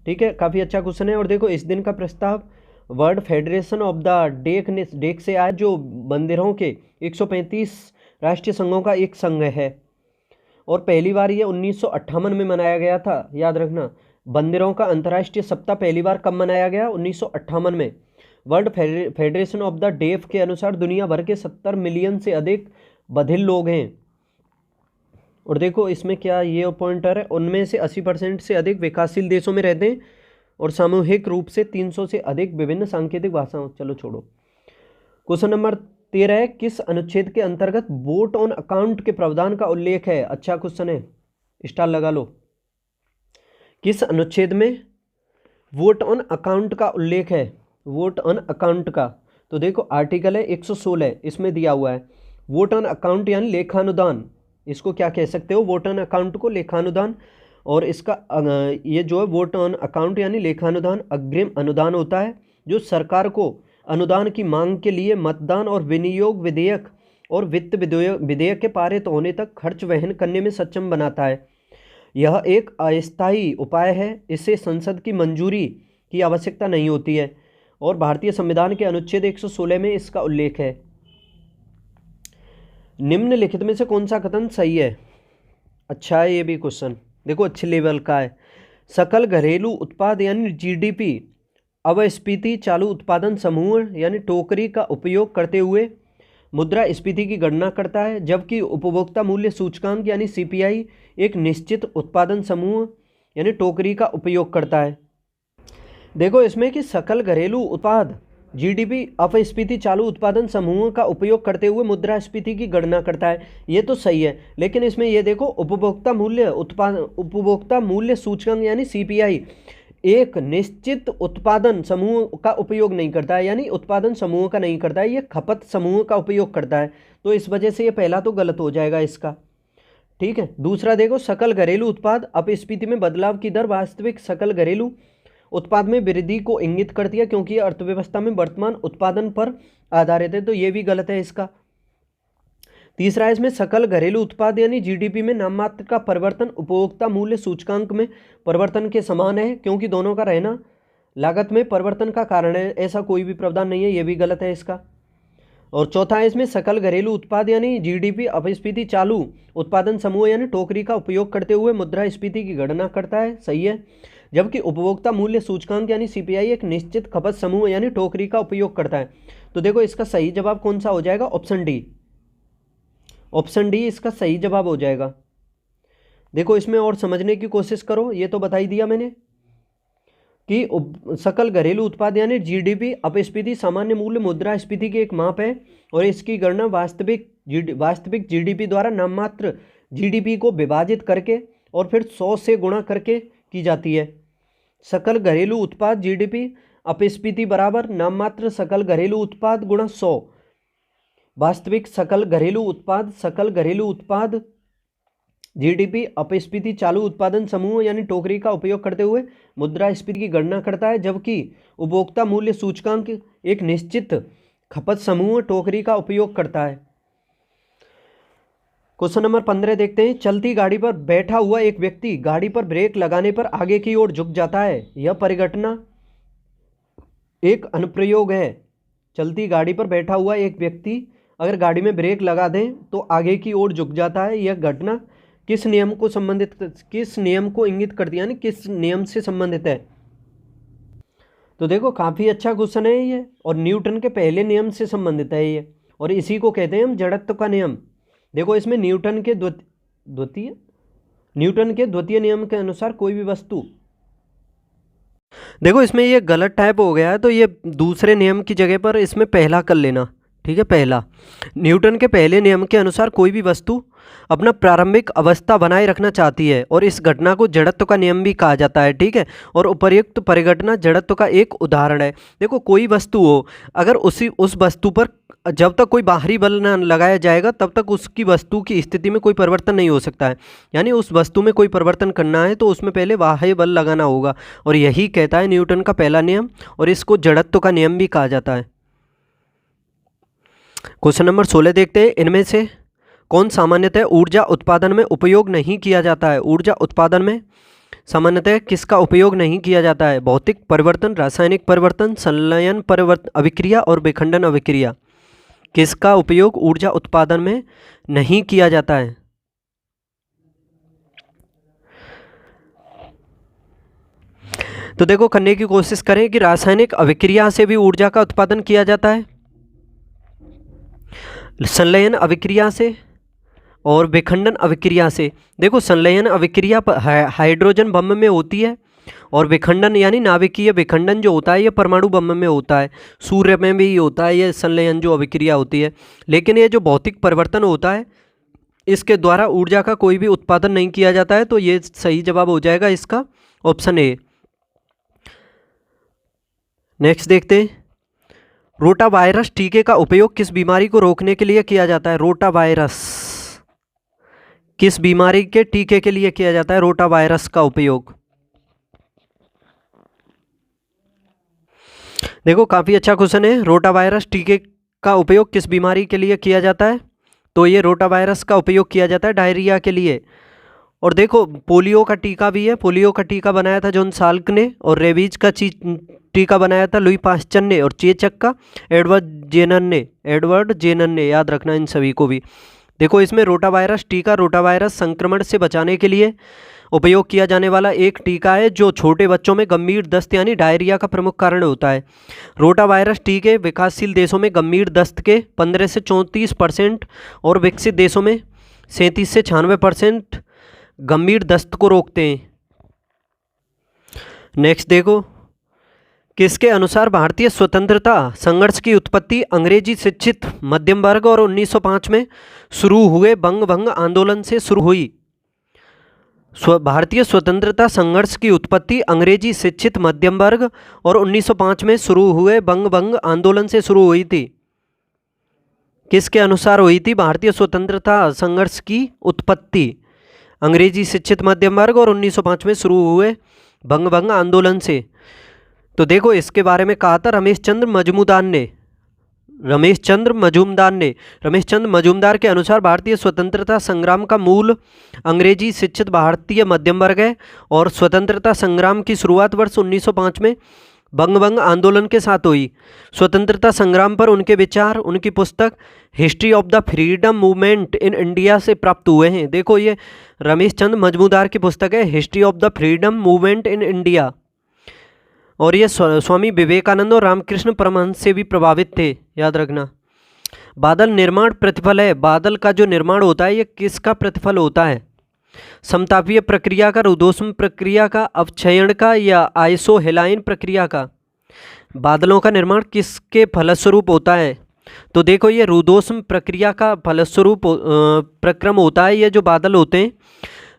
ठीक है, काफ़ी अच्छा क्वेश्चन है। और देखो इस दिन का प्रस्ताव world Federation of the deck से आया, जो बंदरों के 135 राष्ट्रीय संघों का एक संघ है। और पहली बार ये 1958 में मनाया गया था, याद रखना। बंदरों का अंतर्राष्ट्रीय सप्ताह पहली बार कब मनाया गया? 1958 में। World Federation of the Deaf के अनुसार दुनिया भर के 70 मिलियन से अधिक बधिर लोग हैं। और देखो इसमें क्या ये पॉइंटर है, उनमें से 80% से अधिक विकासशील देशों में रहते हैं और सामूहिक रूप से 300 से अधिक विभिन्न सांकेतिक भाषाओं। चलो छोड़ो। क्वेश्चन नंबर 13 है, किस अनुच्छेद के अंतर्गत वोट ऑन अकाउंट के प्रावधान का उल्लेख है? अच्छा क्वेश्चन है, स्टार लगा लो। किस अनुच्छेद में वोट ऑन अकाउंट का उल्लेख है? वोट ऑन अकाउंट का तो देखो आर्टिकल है 116, इसमें दिया हुआ है वोट ऑन अकाउंट यानी लेखानुदान। इसको क्या कह सकते हो? वोट ऑन अकाउंट को लेखानुदान। और इसका ये जो है वोट ऑन अकाउंट यानी लेखानुदान अग्रिम अनुदान होता है, जो सरकार को अनुदान की मांग के लिए मतदान और विनियोग विधेयक और वित्त विधेयक के पारित होने तक खर्च वहन करने में सक्षम बनाता है। यह एक अस्थायी उपाय है, इससे संसद की मंजूरी की आवश्यकता नहीं होती है और भारतीय संविधान के अनुच्छेद 116 में इसका उल्लेख है। निम्नलिखित में से कौन सा कथन सही है? अच्छा है ये भी क्वेश्चन, देखो अच्छे लेवल का है। सकल घरेलू उत्पाद यानी जीडीपी अवस्फीति चालू उत्पादन समूह यानी टोकरी का उपयोग करते हुए मुद्रास्फीति की गणना करता है, जबकि उपभोक्ता मूल्य सूचकांक यानी सीपीआई एक निश्चित उत्पादन समूह यानी टोकरी का उपयोग करता है। देखो इसमें कि सकल घरेलू उत्पाद जीडीपी अपस्फीति चालू उत्पादन समूह का उपयोग करते हुए मुद्रास्फीति की गणना करता है, ये तो सही है। लेकिन इसमें ये देखो उपभोक्ता मूल्य सूचकांक यानी सीपीआई एक निश्चित उत्पादन समूह का उपयोग नहीं करता है, यानी उत्पादन समूह का नहीं करता है, ये खपत समूह का उपयोग करता है। तो इस वजह से ये पहला तो गलत हो जाएगा इसका। ठीक है, दूसरा देखो सकल घरेलू उत्पाद अपस्फीति में बदलाव की दर वास्तविक सकल घरेलू उत्पाद में वृद्धि को इंगित करती है, क्योंकि अर्थव्यवस्था में वर्तमान उत्पादन पर आधारित है, तो ये भी गलत है इसका। तीसरा है इसमें सकल घरेलू उत्पाद यानी जीडीपी में नाममात्र का परिवर्तन उपभोक्ता मूल्य सूचकांक में परिवर्तन के समान है, क्योंकि दोनों का रहना लागत में परिवर्तन का कारण है, ऐसा कोई भी प्रावधान नहीं है, ये भी गलत है इसका। और चौथा है इसमें सकल घरेलू उत्पाद यानी जीडीपी अपस्फीति चालू उत्पादन समूह यानी टोकरी का उपयोग करते हुए मुद्रास्फीति की गणना करता है, सही है। जबकि उपभोक्ता मूल्य सूचकांक यानी सीपीआई एक निश्चित खपत समूह यानी टोकरी का उपयोग करता है। तो देखो इसका सही जवाब कौन सा हो जाएगा? Option D. ऑप्शन डी इसका सही जवाब हो जाएगा। देखो इसमें और समझने की कोशिश करो, ये तो बता ही दिया मैंने कि सकल घरेलू उत्पाद यानी जीडीपी अपस्फीति सामान्य मूल्य मुद्रास्फीति की एक माप है और इसकी गणना वास्तविक जीडीपी द्वारा नाममात्र जीडीपी को विभाजित करके और फिर 100 से गुणा करके की जाती है। सकल घरेलू उत्पाद जीडीपी अपस्फीति बराबर नाममात्र सकल घरेलू उत्पाद गुणा 100। वास्तविक सकल घरेलू उत्पाद जीडीपी अपस्फीति चालू उत्पादन समूह यानी टोकरी का उपयोग करते हुए मुद्रास्फीति की गणना करता है, जबकि उपभोक्ता मूल्य सूचकांक एक निश्चित खपत समूह टोकरी का उपयोग करता है। क्वेश्चन नंबर 15 देखते हैं। चलती गाड़ी पर बैठा हुआ एक व्यक्ति गाड़ी पर ब्रेक लगाने पर आगे की ओर झुक जाता है, यह परिघटना एक अनुप्रयोग है। चलती गाड़ी पर बैठा हुआ एक व्यक्ति अगर गाड़ी में ब्रेक लगा दें तो आगे की ओर झुक जाता है, यह घटना किस नियम को इंगित करती है, यानी किस नियम से संबंधित है? तो देखो काफ़ी अच्छा क्वेश्चन है ये, और न्यूटन के पहले नियम से संबंधित है ये, और इसी को कहते हैं हम जड़त्व का नियम। देखो इसमें न्यूटन के द्वितीय नियम के अनुसार कोई भी वस्तु, देखो इसमें ये गलत टाइप हो गया है, तो ये दूसरे नियम की जगह पर इसमें पहला कर लेना। ठीक है, पहला न्यूटन के पहले नियम के अनुसार कोई भी वस्तु अपना प्रारंभिक अवस्था बनाए रखना चाहती है और इस घटना को जड़त्व का नियम भी कहा जाता है। ठीक है, और उपर्युक्त परिघटना जड़त्व का एक उदाहरण है। देखो कोई वस्तु हो, अगर उस वस्तु पर जब तक कोई बाहरी बल न लगाया जाएगा तब तक उसकी वस्तु की स्थिति में कोई परिवर्तन नहीं हो सकता है। यानी उस वस्तु में कोई परिवर्तन करना है तो उसमें पहले बाह्य बल लगाना होगा, और यही कहता है न्यूटन का पहला नियम, और इसको जड़त्व का नियम भी कहा जाता है। क्वेश्चन नंबर 16 देखते हैं, इनमें से कौन सामान्यतः ऊर्जा उत्पादन में उपयोग नहीं किया जाता है? ऊर्जा उत्पादन में सामान्यतः किसका उपयोग नहीं किया जाता है? भौतिक परिवर्तन, रासायनिक परिवर्तन, संलयन परिवर्तन अभिक्रिया और विखंडन अभिक्रिया। किसका उपयोग ऊर्जा उत्पादन में नहीं किया जाता है? तो देखो करने की कोशिश करें कि रासायनिक अभिक्रिया से भी ऊर्जा का उत्पादन किया जाता है, संलयन अभिक्रिया से और विखंडन अभिक्रिया से। देखो संलयन अभिक्रिया हाइड्रोजन बम में होती है, और विखंडन यानी नाभिकीय विखंडन जो होता है ये परमाणु बम में होता है। सूर्य में भी होता है ये संलयन जो अभिक्रिया होती है। लेकिन ये जो भौतिक परिवर्तन होता है इसके द्वारा ऊर्जा का कोई भी उत्पादन नहीं किया जाता है। तो ये सही जवाब हो जाएगा इसका ऑप्शन ए। नेक्स्ट देखते हैं, रोटा वायरस टीके का उपयोग किस बीमारी को रोकने के लिए किया जाता है? रोटा वायरस किस बीमारी के टीके के लिए किया जाता है? रोटा वायरस का उपयोग। देखो काफी अच्छा क्वेश्चन है, रोटा वायरस टीके का उपयोग किस बीमारी के लिए किया जाता है? तो ये रोटा वायरस का उपयोग किया जाता है डायरिया के लिए। और देखो पोलियो का टीका भी है, पोलियो का टीका बनाया था जॉन साल्क ने, और रेबीज का टीका बनाया था लुई पास्चर ने, और चेचक का एडवर्ड जेनन ने, याद रखना इन सभी को भी। देखो इसमें रोटा वायरस टीका रोटा वायरस संक्रमण से बचाने के लिए उपयोग किया जाने वाला एक टीका है जो छोटे बच्चों में गंभीर दस्त यानी डायरिया का प्रमुख कारण होता है। रोटा वायरस टीके विकासशील देशों में गंभीर दस्त के 15 से 34% और विकसित देशों में 37 से 96% गंभीर दस्त को रोकते हैं। नेक्स्ट देखो, किसके अनुसार भारतीय स्वतंत्रता संघर्ष की उत्पत्ति अंग्रेजी शिक्षित मध्यम वर्ग और 1905 में शुरू हुए बंग भंग आंदोलन से शुरू हुई? भारतीय स्वतंत्रता संघर्ष की उत्पत्ति अंग्रेजी शिक्षित मध्यम वर्ग और 1905 में शुरू हुए बंग भंग आंदोलन से शुरू हुई थी। किसके अनुसार हुई थी भारतीय स्वतंत्रता संघर्ष की उत्पत्ति? अंग्रेजी शिक्षित मध्यम वर्ग और 1905 में शुरू हुए बंग भंग आंदोलन से। तो देखो इसके बारे में कहा था रमेश चंद्र मजूमदार के अनुसार भारतीय स्वतंत्रता संग्राम का मूल अंग्रेजी शिक्षित भारतीय मध्यम वर्ग है, और स्वतंत्रता संग्राम की शुरुआत वर्ष 1905 में बंग भंग आंदोलन के साथ हुई। स्वतंत्रता संग्राम पर उनके विचार उनकी पुस्तक history of the freedom movement in India से प्राप्त हुए हैं। देखो ये रमेश चंद्र मजूमदार की पुस्तक है history of the freedom movement in India, और ये स्वामी विवेकानंद और रामकृष्ण परमहंस से भी प्रभावित थे, याद रखना। बादल निर्माण प्रतिफल है, बादल का जो निर्माण होता है ये किसका प्रतिफल होता है? समतापीय प्रक्रिया का, रुदोष्म प्रक्रिया का, अवक्षयण का, या आइसोहेलाइन प्रक्रिया का? बादलों का निर्माण किसके फलस्वरूप होता है? तो देखो ये रुदोष्म प्रक्रिया का फलस्वरूप प्रक्रम होता है। ये जो बादल होते हैं,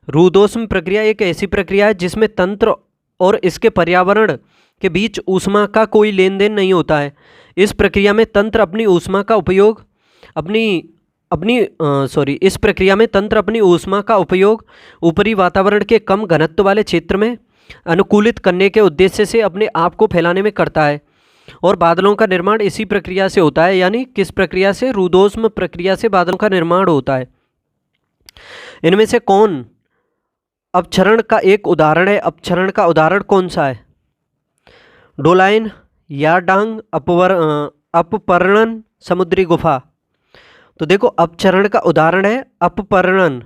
रुदोष्म प्रक्रिया एक ऐसी प्रक्रिया है जिसमें तंत्र और इसके पर्यावरण के बीच ऊष्मा का कोई लेन देन नहीं होता है। इस प्रक्रिया में तंत्र अपनी ऊष्मा का उपयोग इस प्रक्रिया में तंत्र अपनी ऊष्मा का उपयोग ऊपरी वातावरण के कम घनत्व वाले क्षेत्र में अनुकूलित करने के उद्देश्य से अपने आप को फैलाने में करता है, और बादलों का निर्माण इसी प्रक्रिया से होता है। यानी किस प्रक्रिया से? रुदोष्म प्रक्रिया से बादलों का निर्माण होता है। इनमें से कौन अपक्षरण का एक उदाहरण है? अपक्षरण का उदाहरण कौन सा है? डोलाइन, यारडांग, अपपर्णन, समुद्री गुफा। तो देखो अपक्षरण का उदाहरण है अपपर्णन।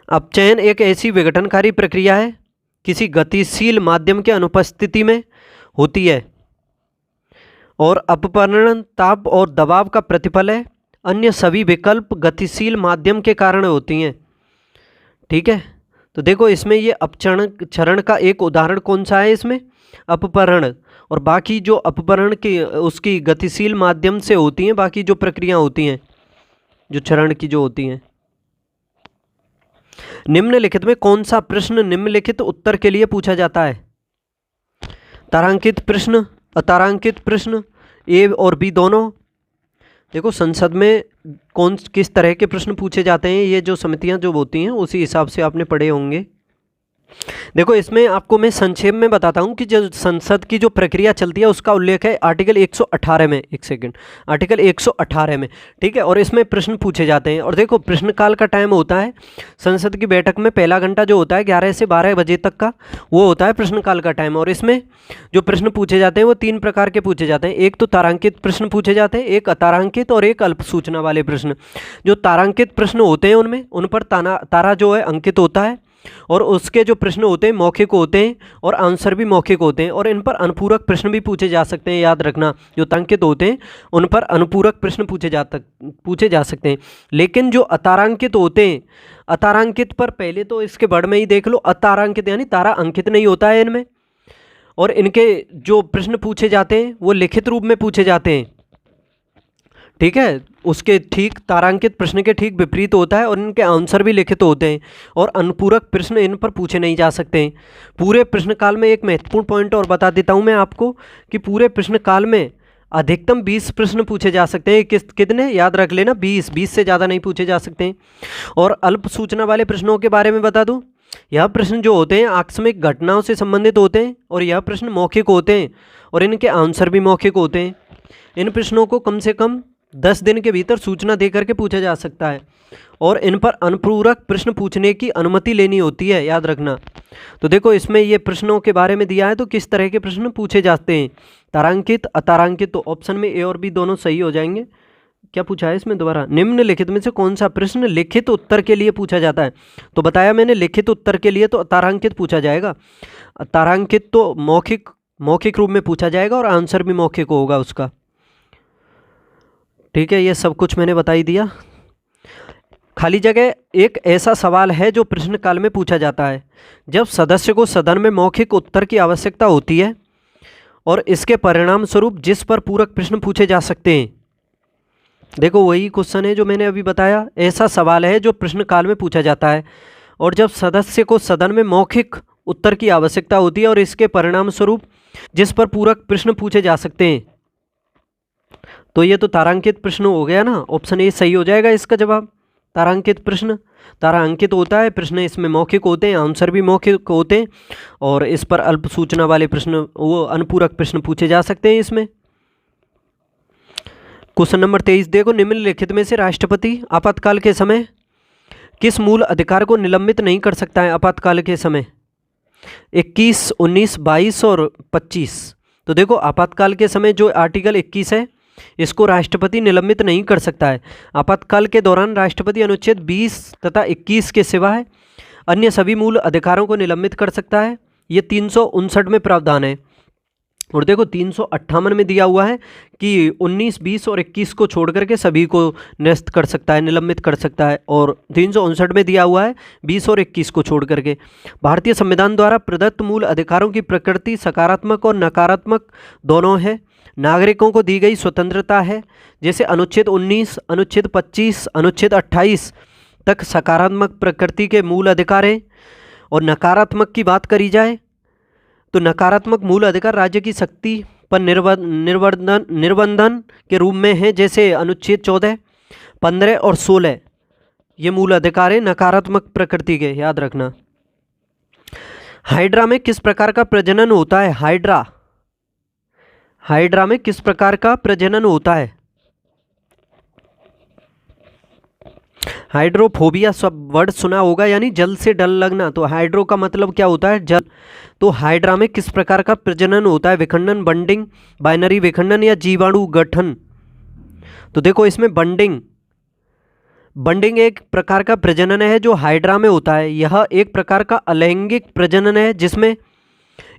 अपचयन एक ऐसी विघटनकारी प्रक्रिया है किसी गतिशील माध्यम के अनुपस्थिति में होती है, और अपपर्णन ताप और दबाव का प्रतिफल है। अन्य सभी विकल्प गतिशील माध्यम के कारण होती हैं। ठीक है, तो देखो इसमें ये अपक्षरण का एक उदाहरण कौन सा है? इसमें अपपर्णन, और बाकी जो अपपर्णन की उसकी गतिशील माध्यम से होती हैं बाकी जो प्रक्रिया होती हैं जो चरण की जो होती हैं। निम्नलिखित में कौन सा प्रश्न निम्नलिखित उत्तर के लिए पूछा जाता है? तारांकित प्रश्न, अतारांकित प्रश्न, ए और बी दोनों। देखो संसद में किस तरह के प्रश्न पूछे जाते हैं, ये जो समितियां जो होती हैं उसी हिसाब से आपने पढ़े होंगे। देखो इसमें आपको मैं संक्षेप में बताता हूं कि जो संसद की जो प्रक्रिया चलती है उसका उल्लेख है आर्टिकल 118 में। एक सेकंड, आर्टिकल 118 में, ठीक है। और इसमें प्रश्न पूछे जाते हैं। और देखो प्रश्नकाल का टाइम होता है संसद की बैठक में, पहला घंटा जो होता है 11 से 12 बजे तक का, वो होता है प्रश्नकाल का टाइम। और इसमें जो प्रश्न पूछे जाते हैं वो 3 प्रकार के पूछे जाते हैं। एक तो तारांकित प्रश्न पूछे जाते हैं, एक अतारांकित और एक अल्प सूचना वाले प्रश्न। जो तारांकित प्रश्न होते हैं उनमें उन पर तारा जो है अंकित होता है, और उसके जो प्रश्न होते हैं मौखिक होते हैं और आंसर भी मौखिक होते हैं। और इन पर अनुपूरक प्रश्न भी पूछे जा सकते हैं। याद रखना, जो तारांकित होते हैं उन पर अनुपूरक प्रश्न पूछे जा सकते हैं। लेकिन जो अतारांकित होते हैं, अतारांकित पर पहले तो इसके वर्ड में ही देख लो, अतारांकित यानी तारा अंकित नहीं होता है इनमें, और इनके जो प्रश्न पूछे जाते हैं वो लिखित रूप में पूछे जाते हैं, ठीक है। उसके ठीक तारांकित प्रश्न के ठीक विपरीत होता है, और इनके आंसर भी लिखित होते हैं, और अनुपूरक प्रश्न इन पर पूछे नहीं जा सकते हैं। पूरे प्रश्नकाल में एक महत्वपूर्ण पॉइंट और बता देता हूं मैं आपको कि पूरे प्रश्नकाल में अधिकतम 20 प्रश्न पूछे जा सकते हैं। कितने याद रख लेना, 20 से ज़्यादा नहीं पूछे जा सकते हैं। और अल्प सूचना वाले प्रश्नों के बारे में बता दूँ, यह प्रश्न जो होते हैं आकस्मिक घटनाओं से संबंधित होते हैं, और यह प्रश्न मौखिक होते हैं, और इनके आंसर भी मौखिक होते हैं। इन प्रश्नों को कम से कम 10 दिन के भीतर सूचना दे करके पूछा जा सकता है, और इन पर अनुपूरक प्रश्न पूछने की अनुमति लेनी होती है, याद रखना। तो देखो इसमें ये प्रश्नों के बारे में दिया है, तो किस तरह के प्रश्न पूछे जाते हैं, तारांकित अतारांकित। तो ऑप्शन में ए और बी दोनों सही हो जाएंगे। क्या पूछा है इसमें दोबारा, निम्नलिखित में से कौन सा प्रश्न लिखित उत्तर के लिए पूछा जाता है? तो बताया मैंने, लिखित उत्तर के लिए तो अतारांकित पूछा जाएगा। तारांकित तो मौखिक रूप में पूछा जाएगा, और आंसर भी मौखिक होगा उसका, ठीक है। ये सब कुछ मैंने बता ही दिया। खाली जगह एक ऐसा सवाल है जो प्रश्नकाल में पूछा जाता है जब सदस्य को सदन में मौखिक उत्तर की आवश्यकता होती है, और इसके परिणाम स्वरूप जिस पर पूरक प्रश्न पूछे जा सकते हैं। देखो वही क्वेश्चन है जो मैंने अभी बताया, ऐसा सवाल है जो प्रश्नकाल में पूछा जाता है, और जब सदस्य को सदन में मौखिक उत्तर की आवश्यकता होती है, और इसके परिणाम स्वरूप जिस पर पूरक प्रश्न पूछे जा सकते हैं। तो ये तो तारांकित प्रश्न हो गया ना, ऑप्शन ए सही हो जाएगा इसका जवाब। तारांकित प्रश्न, तारांकित होता है प्रश्न, इसमें मौखिक होते हैं, आंसर भी मौखिक होते हैं, और इस पर अल्प सूचना वाले प्रश्न, वो अनुपूरक प्रश्न पूछे जा सकते हैं इसमें। क्वेश्चन नंबर 23 देखो, निम्नलिखित में से राष्ट्रपति आपातकाल के समय किस मूल अधिकार को निलंबित नहीं कर सकता है? आपातकाल के समय 21, 19, 22 और 25। तो देखो आपातकाल के समय जो आर्टिकल 21 है, इसको राष्ट्रपति निलंबित नहीं कर सकता है। आपातकाल के दौरान राष्ट्रपति अनुच्छेद 20 तथा 21 के सिवाय अन्य सभी मूल अधिकारों को निलंबित कर सकता है। ये 359 में प्रावधान है। और देखो 358 में दिया हुआ है कि 19, 20 और 21 को छोड़ करके सभी को निरस्त कर सकता है, निलंबित कर सकता है। और 359 में दिया हुआ है 20 और 21 को छोड़ करके। भारतीय संविधान द्वारा प्रदत्त मूल अधिकारों की प्रकृति सकारात्मक और नकारात्मक दोनों है। नागरिकों को दी गई स्वतंत्रता है, जैसे अनुच्छेद 19, अनुच्छेद 25, अनुच्छेद 28 तक सकारात्मक प्रकृति के मूल अधिकार हैं। और नकारात्मक की बात करी जाए तो नकारात्मक मूल अधिकार राज्य की शक्ति पर निर्बंधन के रूप में है, जैसे अनुच्छेद 14, 15 और 16। ये मूल अधिकार है नकारात्मक प्रकृति के, याद रखना। हाइड्रा में किस प्रकार का प्रजनन होता है? हाइड्रा में किस प्रकार का प्रजनन होता है? हाइड्रोफोबिया सब वर्ड सुना होगा, यानी जल से डर लगना। तो हाइड्रो का मतलब क्या होता है? जल। तो हाइड्रा में किस प्रकार का प्रजनन होता है? विखंडन, बंडिंग, बाइनरी विखंडन या जीवाणु गठन? तो देखो इसमें बंडिंग एक प्रकार का प्रजनन है जो हाइड्रा में होता है। यह एक प्रकार का अलैंगिक प्रजनन है जिसमें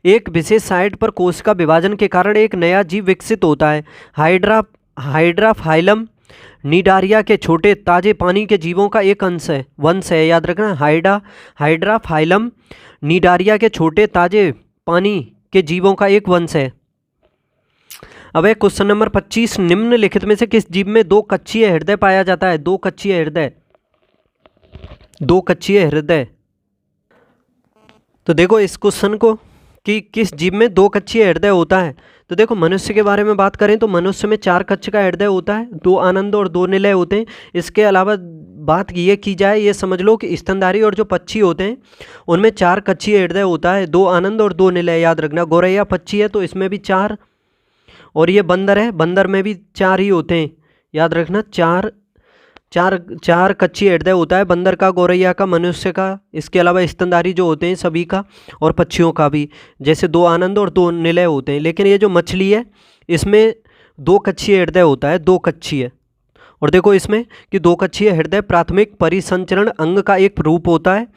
एक विशेष साइट पर कोश का विभाजन के कारण एक नया जीव विकसित होता है। हाइड्रा फाइलम निडारिया के छोटे ताजे पानी के जीवों का एक वंश है। याद रखना, हाइड्रा फाइलम निडारिया के छोटे ताजे पानी के जीवों का एक वंश है। अब है क्वेश्चन नंबर 25, निम्नलिखित में से किस जीव में दो कक्षीय हृदय पाया जाता है? दो कक्षीय हृदय, दो कक्षीय हृदय। तो देखो इस क्वेश्चन को कि किस जीव में दो कक्षीय हृदय होता है। तो देखो मनुष्य के बारे में बात करें तो मनुष्य में 4 कक्ष का हृदय होता है, 2 आनंद और 2 निलय होते हैं। इसके अलावा बात ये की जाए, ये समझ लो कि स्तनधारी और जो पक्षी होते हैं उनमें 4 कक्षीय हृदय होता है, 2 आनंद और 2 निलय। याद रखना, गौरैया पक्षी है तो इसमें भी 4, और ये बंदर है, बंदर में भी 4 ही होते हैं। याद रखना, चार कक्षीय हृदय होता है, बंदर का, गौरैया का, मनुष्य का, इसके अलावा स्तनधारी जो होते हैं सभी का, और पक्षियों का भी, जैसे 2 आनंद और 2 निलय होते हैं। लेकिन ये जो मछली है इसमें 2 कक्षीय हृदय होता है, 2 कक्षीय। और देखो इसमें कि 2 कक्षीय हृदय प्राथमिक परिसंचरण अंग का एक रूप होता है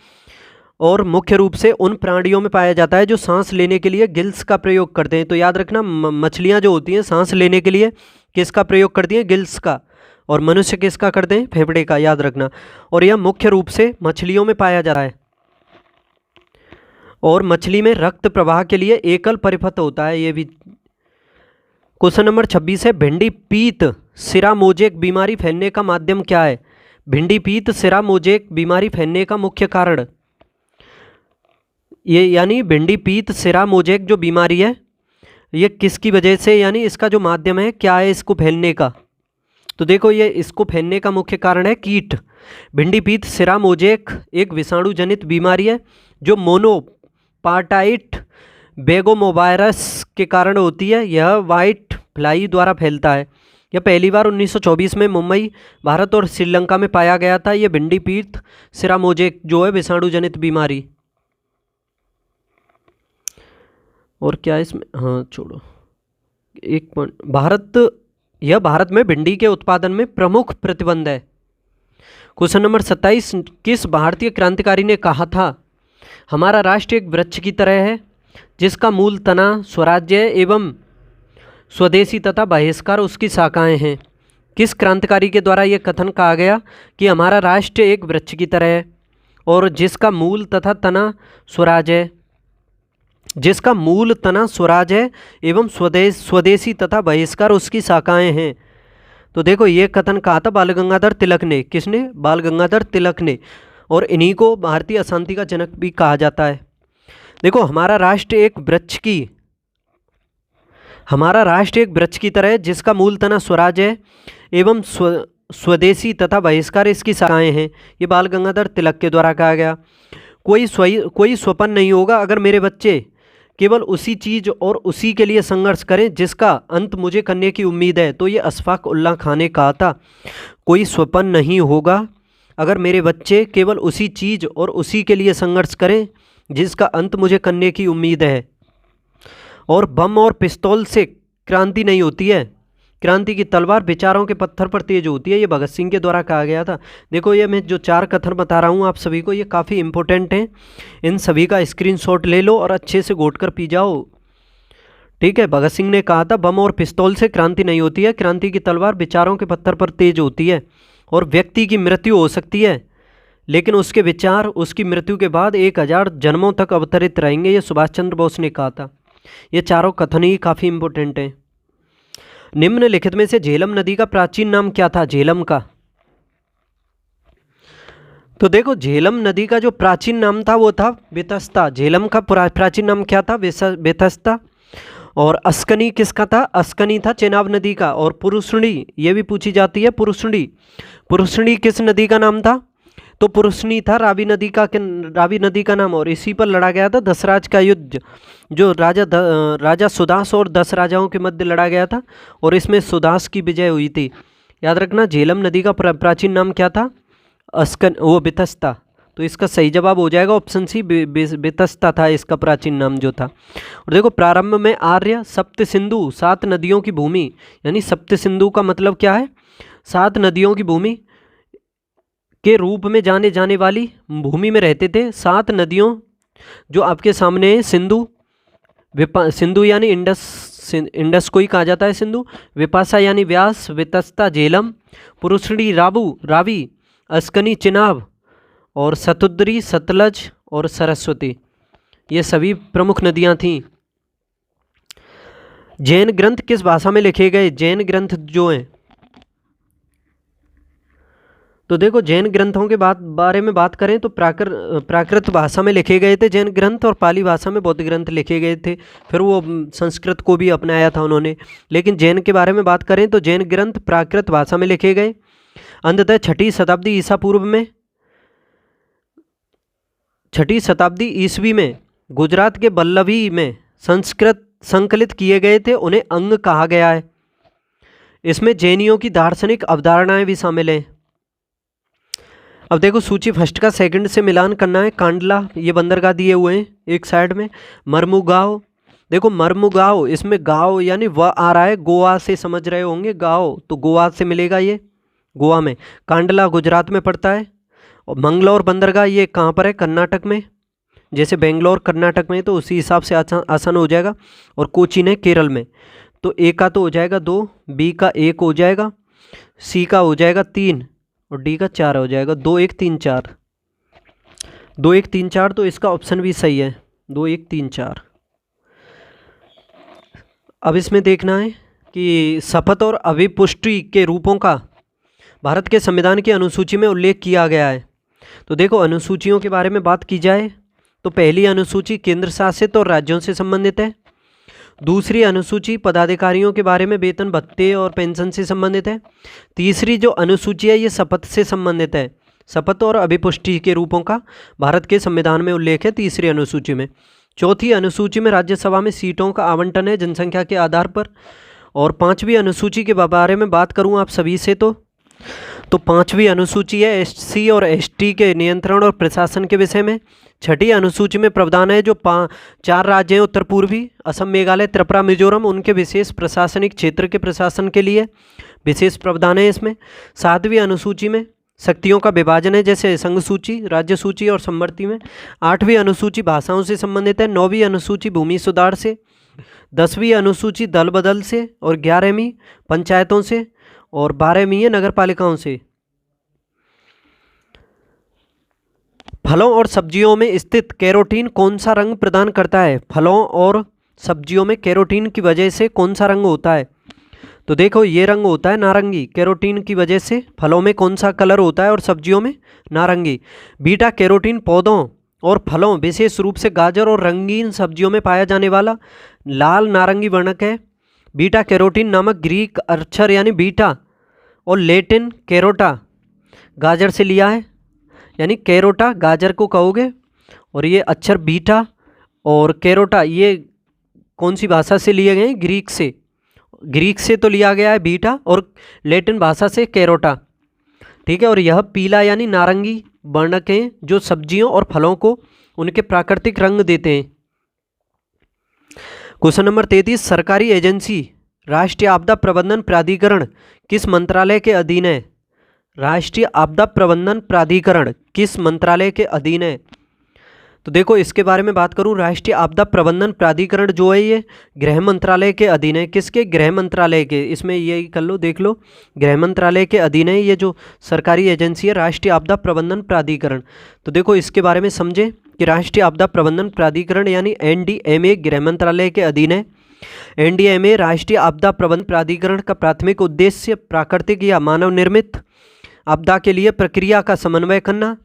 और मुख्य रूप से उन प्राणियों में पाया जाता है जो सांस लेने के लिए गिल्स का प्रयोग करते हैं। तो याद रखना, मछलियाँ जो होती हैं सांस लेने के लिए किसका प्रयोग करती हैं? गिल्स का। और मनुष्य किसका करते हैं? फेफड़े का। याद रखना, और यह मुख्य रूप से मछलियों में पाया जा रहा है। और मछली में रक्त प्रवाह के लिए एकल परिपथ होता है। ये भी क्वेश्चन नंबर 26 है, भिंडी पीत सिरा मोजेक बीमारी फैलने का माध्यम क्या है? भिंडी पीत सिरा मोजेक बीमारी फैलने का मुख्य कारण, ये यानी भिंडी पीत सिरा मोजेक जो बीमारी है ये किसकी वजह से, यानी इसका जो माध्यम है क्या है इसको फैलने का? तो देखो ये इसको फैलने का मुख्य कारण है कीट। भिंडी पीत सिरा मोजेक एक विषाणु जनित बीमारी है जो मोनोपार्टाइट बेगोमोवायरस के कारण होती है। यह वाइट फ्लाई द्वारा फैलता है। यह पहली बार 1924 में मुंबई, भारत और श्रीलंका में पाया गया था। यह भिंडी पीत सिरा मोजेक जो है विषाणु जनित बीमारी। और क्या इसमें, हाँ छोड़ो, एक पॉइंट, यह भारत में भिंडी के उत्पादन में प्रमुख प्रतिबंध है। क्वेश्चन नंबर 27, किस भारतीय क्रांतिकारी ने कहा था हमारा राष्ट्र एक वृक्ष की तरह है जिसका मूल तना स्वराज्य एवं स्वदेशी तथा बहिष्कार उसकी शाखाएं हैं? किस क्रांतिकारी के द्वारा यह कथन कहा गया कि हमारा राष्ट्र एक वृक्ष की तरह है और जिसका मूल तथा तना स्वराज है, जिसका मूल तना स्वराज है एवं स्वदेशी तथा बहिष्कार उसकी शाखाएं हैं? तो देखो ये कथन कहा था बाल गंगाधर तिलक ने। किसने? बाल गंगाधर तिलक ने। और इन्हीं को भारतीय अशांति का जनक भी कहा जाता है। देखो हमारा राष्ट्र एक वृक्ष की तरह है जिसका मूल तना स्वराज है एवं स्वदेशी तथा बहिष्कार इसकी शाखाएं हैं। ये बाल गंगाधर तिलक के द्वारा कहा गया। कोई स्वप्न नहीं होगा अगर मेरे बच्चे केवल उसी चीज़ और उसी के लिए संघर्ष करें जिसका अंत मुझे करने की उम्मीद है। तो ये अशफाक उल्लाह खान ने कहा था, कोई स्वप्न नहीं होगा अगर मेरे बच्चे केवल उसी चीज़ और उसी के लिए संघर्ष करें जिसका अंत मुझे करने की उम्मीद है। और बम और पिस्तौल से क्रांति नहीं होती है, क्रांति की तलवार विचारों के पत्थर पर तेज होती है। ये भगत सिंह के द्वारा कहा गया था। देखो ये मैं जो 4 कथन बता रहा हूँ आप सभी को, ये काफ़ी इंपॉर्टेंट हैं। इन सभी का स्क्रीनशॉट ले लो और अच्छे से घोट कर पी जाओ, ठीक है। भगत सिंह ने कहा था बम और पिस्तौल से क्रांति नहीं होती है, क्रांति की तलवार विचारों के पत्थर पर तेज होती है। और व्यक्ति की मृत्यु हो सकती है लेकिन उसके विचार उसकी मृत्यु के बाद 1000 जन्मों तक अवतरित रहेंगे। ये सुभाष चंद्र बोस ने कहा था। ये चारों कथन ही काफ़ी इंपॉर्टेंट हैं। निम्नलिखित में से झेलम नदी का प्राचीन नाम क्या था? झेलम का, तो देखो झेलम नदी का जो प्राचीन नाम था वो था बेतस्ता। झेलम का प्राचीन नाम क्या था? बेतस्ता। और अस्कनी किसका था? अस्कनी था चेनाब नदी का। और पुरुषणी ये भी पूछी जाती है, पुरुषणी किस नदी का नाम था? तो पुरुषणी था रावी नदी का नाम। और इसी पर लड़ा गया था दशराज का युद्ध, जो राजा सुदास और 10 राजाओं के मध्य लड़ा गया था और इसमें सुदास की विजय हुई थी। याद रखना झेलम नदी का प्राचीन नाम क्या था? बेतस्ता। तो इसका सही जवाब हो जाएगा ऑप्शन सी, बेतस्ता था इसका प्राचीन नाम जो था। और देखो प्रारंभ में आर्य सप्त सिंधु 7 नदियों की भूमि, यानी सप्त सिंधु का मतलब क्या है? 7 नदियों की भूमि के रूप में जाने वाली भूमि में रहते थे। 7 नदियों जो आपके सामने है, सिंधु यानी इंडस को ही कहा जाता है सिंधु, विपाशा यानी व्यास, वितस्ता झेलम, पुरुषणी रावी, अस्कनी चिनाब और सतुद्री सतलज और सरस्वती, ये सभी प्रमुख नदियां थीं। जैन ग्रंथ किस भाषा में लिखे गए? जैन ग्रंथ जो हैं, तो देखो जैन ग्रंथों के बारे में बात करें तो प्राकृत भाषा में लिखे गए थे जैन ग्रंथ, और पाली भाषा में बौद्ध ग्रंथ लिखे गए थे। फिर वो संस्कृत को भी अपनाया था उन्होंने। लेकिन जैन के बारे में बात करें तो जैन ग्रंथ प्राकृत भाषा में लिखे गए। अंततः 6वीं शताब्दी ईसा पूर्व में, 6वीं शताब्दी ईस्वी में गुजरात के वल्लभी में संस्कृत संकलित किए गए थे। उन्हें अंग कहा गया है। इसमें जैनियों की दार्शनिक अवधारणाएं भी शामिल हैं। अब देखो सूची फर्स्ट का सेकंड से मिलान करना है। कांडला, ये बंदरगाह दिए हुए हैं एक साइड में। मरमुगांव, देखो मरमुगांव, इसमें गांव यानी व आ रहा है, गोवा से समझ रहे होंगे, गांव तो गोवा से मिलेगा, ये गोवा में। कांडला गुजरात में पड़ता है। और मंगलौर बंदरगाह ये कहाँ पर है? कर्नाटक में। जैसे बेंगलोर कर्नाटक में, तो उसी हिसाब से आसान हो जाएगा। और कोचीन है केरल में। तो ए का तो हो जाएगा 2, बी का 1 हो जाएगा, सी का हो जाएगा 3 और डी का 4 हो जाएगा। 2 1 3 4, 2 1 3 4, तो इसका ऑप्शन भी सही है, 2 1 3 4। अब इसमें देखना है कि शपथ और अभिपुष्टि के रूपों का भारत के संविधान की अनुसूची में उल्लेख किया गया है। तो देखो अनुसूचियों के बारे में बात की जाए तो पहली अनुसूची केंद्र शासित और राज्यों से संबंधित है। दूसरी अनुसूची पदाधिकारियों के बारे में वेतन भत्ते और पेंशन से संबंधित है। तीसरी जो अनुसूची है ये शपथ से संबंधित है। शपथ और अभिपुष्टि के रूपों का भारत के संविधान में उल्लेख है तीसरी अनुसूची में। चौथी अनुसूची में राज्यसभा में सीटों का आवंटन है जनसंख्या के आधार पर। और पांचवी अनुसूची के बारे में बात करूं आप सभी से तो पांचवी अनुसूची है एससी और एसटी के नियंत्रण और प्रशासन के विषय में। छठी अनुसूची में प्रावधान है जो 4 राज्य हैं उत्तर पूर्वी, असम, मेघालय, त्रिपुरा, मिजोरम, उनके विशेष प्रशासनिक क्षेत्र के प्रशासन के लिए विशेष प्रावधान है इसमें। 7वीं अनुसूची में शक्तियों का विभाजन है, जैसे संघ सूची, राज्य सूची और समवर्ती में। 8वीं अनुसूची भाषाओं से संबंधित है। 9वीं अनुसूची भूमि सुधार से। 10वीं अनुसूची दल बदल से। और 11वीं पंचायतों से। और 12वीं है नगर पालिकाओं से। फलों और सब्जियों में स्थित कैरोटीन कौन सा रंग प्रदान करता है? फलों और सब्जियों में कैरोटीन की वजह से कौन सा रंग होता है? तो देखो ये रंग होता है नारंगी। कैरोटीन की वजह से फलों में कौन सा कलर होता है और सब्जियों में? नारंगी। बीटा कैरोटीन पौधों और फलों, विशेष रूप से गाजर और रंगीन सब्जियों में पाया जाने वाला लाल नारंगी वर्णक है। बीटा कैरोटीन नामक ग्रीक अक्षर यानी बीटा और लैटिन कैरोटा गाजर से लिया है, यानी कैरोटा गाजर को कहोगे। और ये अक्षर बीटा और कैरोटा ये कौन सी भाषा से लिए गए हैं? ग्रीक से। ग्रीक से तो लिया गया है बीटा और लैटिन भाषा से कैरोटा, ठीक है। और यह पीला यानी नारंगी वर्णक हैं जो सब्जियों और फलों को उनके प्राकृतिक रंग देते हैं। क्वेश्चन नंबर 33, सरकारी एजेंसी राष्ट्रीय आपदा प्रबंधन प्राधिकरण किस मंत्रालय के अधीन है? राष्ट्रीय आपदा प्रबंधन प्राधिकरण किस मंत्रालय के अधीन है? तो देखो इसके बारे में बात करूं, राष्ट्रीय आपदा प्रबंधन प्राधिकरण जो है ये गृह मंत्रालय के अधीन है। किसके? गृह मंत्रालय के। इसमें यही कर लो, देख लो, गृह मंत्रालय के अधीन है ये जो सरकारी एजेंसी है राष्ट्रीय आपदा प्रबंधन प्राधिकरण। तो देखो इसके बारे में समझे कि राष्ट्रीय आपदा प्रबंधन प्राधिकरण यानी NDMA गृह मंत्रालय के अधीन है। NDMA राष्ट्रीय आपदा प्रबंधन प्राधिकरण का प्राथमिक उद्देश्य प्राकृतिक या मानव निर्मित आपदा के लिए प्रक्रिया का समन्वय करना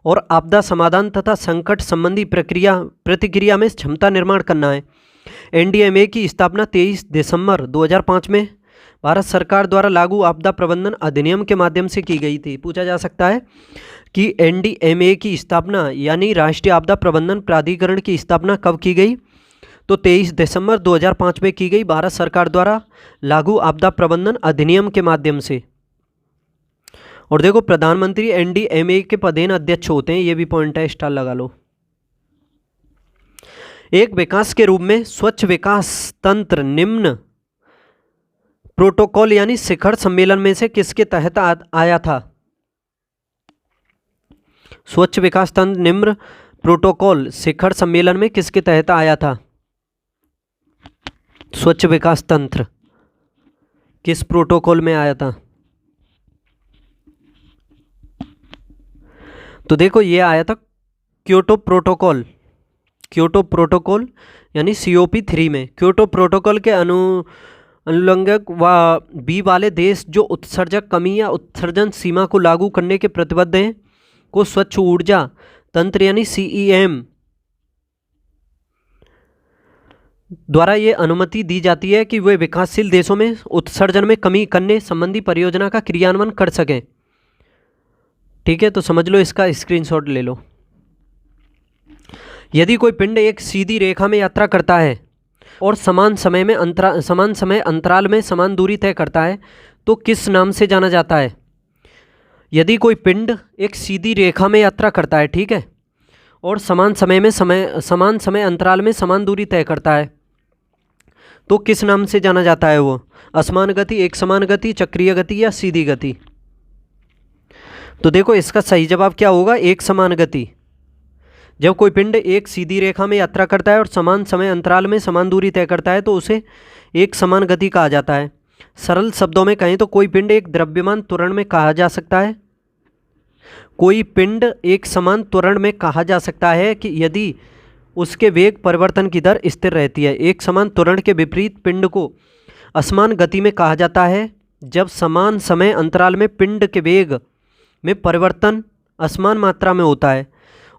और आपदा समाधान तथा संकट संबंधी प्रतिक्रिया में क्षमता निर्माण करना है। NDMA की स्थापना 23 दिसंबर 2005 में भारत सरकार द्वारा लागू आपदा प्रबंधन अधिनियम के माध्यम से की गई थी। पूछा जा सकता है कि NDMA की स्थापना यानी राष्ट्रीय आपदा प्रबंधन प्राधिकरण की स्थापना कब की गई? तो 23 दिसंबर 2005 में की गई भारत सरकार द्वारा लागू आपदा प्रबंधन अधिनियम के माध्यम से। और देखो प्रधानमंत्री NDMA के पदेन अध्यक्ष होते हैं, ये भी पॉइंट है, स्टार लगा लो। एक विकास के रूप में स्वच्छ विकास तंत्र निम्न प्रोटोकॉल यानी शिखर सम्मेलन में से किसके तहत आया था? स्वच्छ विकास तंत्र निम्न प्रोटोकॉल शिखर सम्मेलन में किसके तहत आया था? स्वच्छ विकास तंत्र किस प्रोटोकॉल में आया था? तो देखो ये आया था क्योटो प्रोटोकॉल। क्योटो प्रोटोकॉल यानी COP3 में क्योटो प्रोटोकॉल के अनुलंघक व बी वाले देश जो उत्सर्जक कमी या उत्सर्जन सीमा को लागू करने के प्रतिबद्ध हैं को स्वच्छ ऊर्जा तंत्र यानी CEM द्वारा ये अनुमति दी जाती है कि वे विकासशील देशों में उत्सर्जन में कमी करने संबंधी परियोजना का क्रियान्वयन कर सकें। ठीक है, तो समझ लो, इसका स्क्रीनशॉट ले लो। यदि कोई पिंड एक सीधी रेखा में यात्रा करता है और समान समय अंतराल में समान दूरी तय करता है तो किस नाम से जाना जाता है? यदि कोई पिंड एक सीधी रेखा में यात्रा करता है, ठीक है, और समान समय अंतराल में समान दूरी तय करता है तो किस नाम से जाना जाता है वो? असमान गति, एक समान गति, चक्रीय गति या सीधी गति? तो देखो इसका सही जवाब क्या होगा? एक समान गति। जब कोई पिंड एक सीधी रेखा में यात्रा करता है और समान समय अंतराल में समान दूरी तय करता है तो उसे एक समान गति कहा जाता है। सरल शब्दों में कहें तो कोई पिंड एक द्रव्यमान त्वरण में कहा जा सकता है। कोई पिंड एक समान त्वरण में कहा जा सकता है कि यदि उसके वेग परिवर्तन की दर स्थिर रहती है। एक समान त्वरण के विपरीत पिंड को असमान गति में कहा जाता है जब समान समय अंतराल में पिंड के वेग में परिवर्तन असमान मात्रा में होता है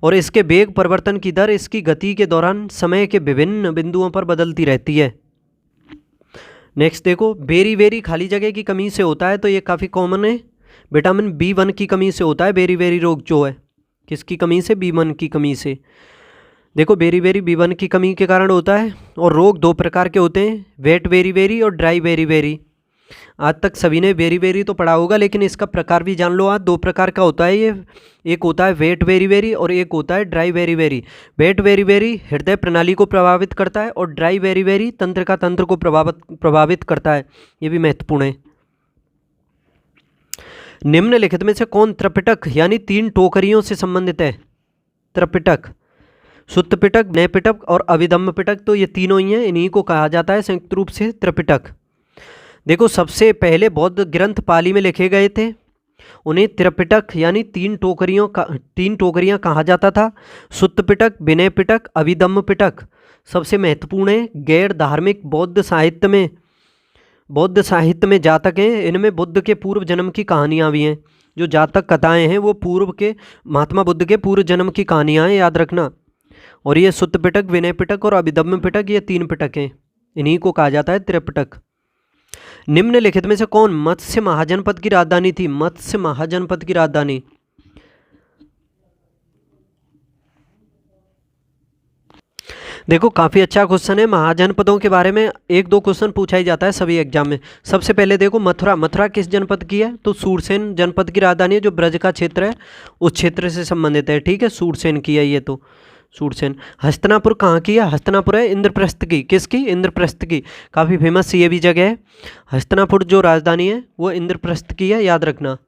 और इसके वेग परिवर्तन की दर इसकी गति के दौरान समय के विभिन्न बिंदुओं पर बदलती रहती है। नेक्स्ट देखो, बेरी बेरी खाली जगह की कमी से होता है, तो ये काफ़ी कॉमन है। विटामिन B1 की कमी से होता है बेरी बेरी रोग जो है। किसकी कमी से? B1 की कमी से। देखो बेरी बेरी B1 की कमी के कारण होता है। और रोग दो प्रकार के होते हैं, वेट बेरी बेरी और ड्राई बेरी बेरी। आज तक सभी ने बेरी बेरी तो पढ़ा होगा, लेकिन इसका प्रकार भी जान लो। आज दो प्रकार का होता है ये, एक होता है वेट बेरी बेरी और एक होता है dry berry berry. Wet berry berry हृदय प्रणाली को प्रभावित करता है और ड्राई बेरी बेरी तंत्र को प्रभावित करता है। ये भी महत्वपूर्ण है। निम्नलिखित में से कौन त्रिपिटक यानी 3 टोकरियों से संबंधित है? त्रिपिटक, सुत्त पिटक, नय पिटक और अभिधम्म पिटक, तो ये तीनों ही हैं। इन्हीं को कहा जाता है संयुक्त रूप से त्रिपिटक। देखो सबसे पहले बौद्ध ग्रंथ पाली में लिखे गए थे, उन्हें त्रिपिटक यानी 3 टोकरियां कहा जाता था। सुत्त पिटक, विनय पिटक, अभिधम्म पिटक सबसे महत्वपूर्ण है। गैर धार्मिक बौद्ध साहित्य में जातक हैं। इनमें बुद्ध के पूर्व जन्म की कहानियाँ भी हैं। जो जातक कथाएं हैं वो पूर्व के महात्मा बुद्ध के पूर्व जन्म की कहानियाँ हैं, याद रखना। और ये सुत्त पिटक, विनय पिटक और अभिधम्म पिटक, ये 3 पिटक हैं। इन्हीं को कहा जाता है त्रिपिटक। निम्नलिखित में से कौन मत्स्य महाजनपद की राजधानी थी? मत्स्य महाजनपद की राजधानी, देखो काफ़ी अच्छा क्वेश्चन है। महाजनपदों के बारे में 1-2 क्वेश्चन पूछा ही जाता है सभी एग्जाम में। सबसे पहले देखो मथुरा किस जनपद की है? तो सूरसेन जनपद की राजधानी है, जो ब्रज का क्षेत्र है उस क्षेत्र से संबंधित है। ठीक है, सूरसेन की है ये, तो सूरसेन। हस्तिनापुर कहाँ की है? हस्तिनापुर है इंद्रप्रस्थ की। किसकी? इंद्रप्रस्थ की। काफ़ी फेमस ये भी जगह है। हस्तिनापुर जो राजधानी है वो इंद्रप्रस्थ की है, याद रखना।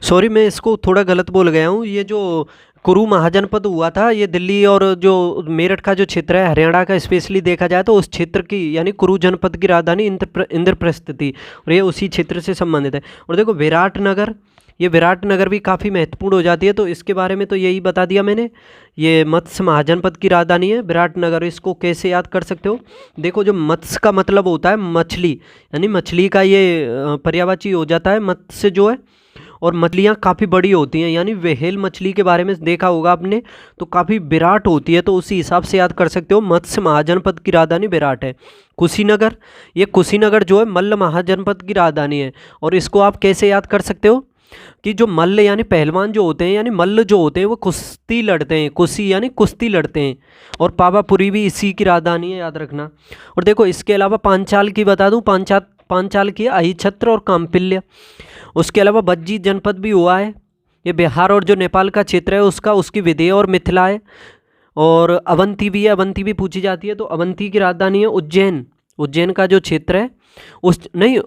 सॉरी, मैं इसको थोड़ा गलत बोल गया हूँ। ये जो कुरु महाजनपद हुआ था, ये दिल्ली और जो मेरठ का जो क्षेत्र है हरियाणा का स्पेशली देखा जाए तो उस क्षेत्र की यानी कुरु जनपद की राजधानी इंद्रप्रस्थ थी और ये उसी क्षेत्र से संबंधित है। और देखो विराटनगर, ये विराटनगर भी काफ़ी महत्वपूर्ण हो जाती है, तो इसके बारे में तो यही बता दिया मैंने। ये मत्स्य महाजनपद की राजधानी है विराटनगर। इसको कैसे याद कर सकते हो? देखो जो मत्स्य का मतलब होता है मछली, यानी मछली का ये पर्यायवाची हो जाता है मत्स्य जो है। और मछलियाँ काफ़ी बड़ी होती हैं, यानी व्हेल मछली के बारे में देखा होगा आपने, तो काफ़ी विराट होती है, तो उसी हिसाब से याद कर सकते हो। मत्स्य महाजनपद की राजधानी विराट है। कुशीनगर, ये कुशीनगर जो है मल्ल महाजनपद की राजधानी है। और इसको आप कैसे याद कर सकते हो कि जो मल्ल यानी पहलवान जो होते हैं, यानी मल्ल जो होते हैं वो कुश्ती लड़ते हैं। कुशी यानी कुश्ती लड़ते हैं। और पावापुरी भी इसी की राजधानी है, याद रखना। और देखो इसके अलावा पांचाल की बता दूं, पांचाल की अहिछत्र और काम्पिल्य। उसके अलावा बज्जी जनपद भी हुआ है, ये बिहार और जो नेपाल का क्षेत्र है उसकी विदेह और मिथिला है। और अवंती भी है, अवंती भी पूछी जाती है, तो अवंती की राजधानी है उज्जैन। उज्जैन का जो क्षेत्र है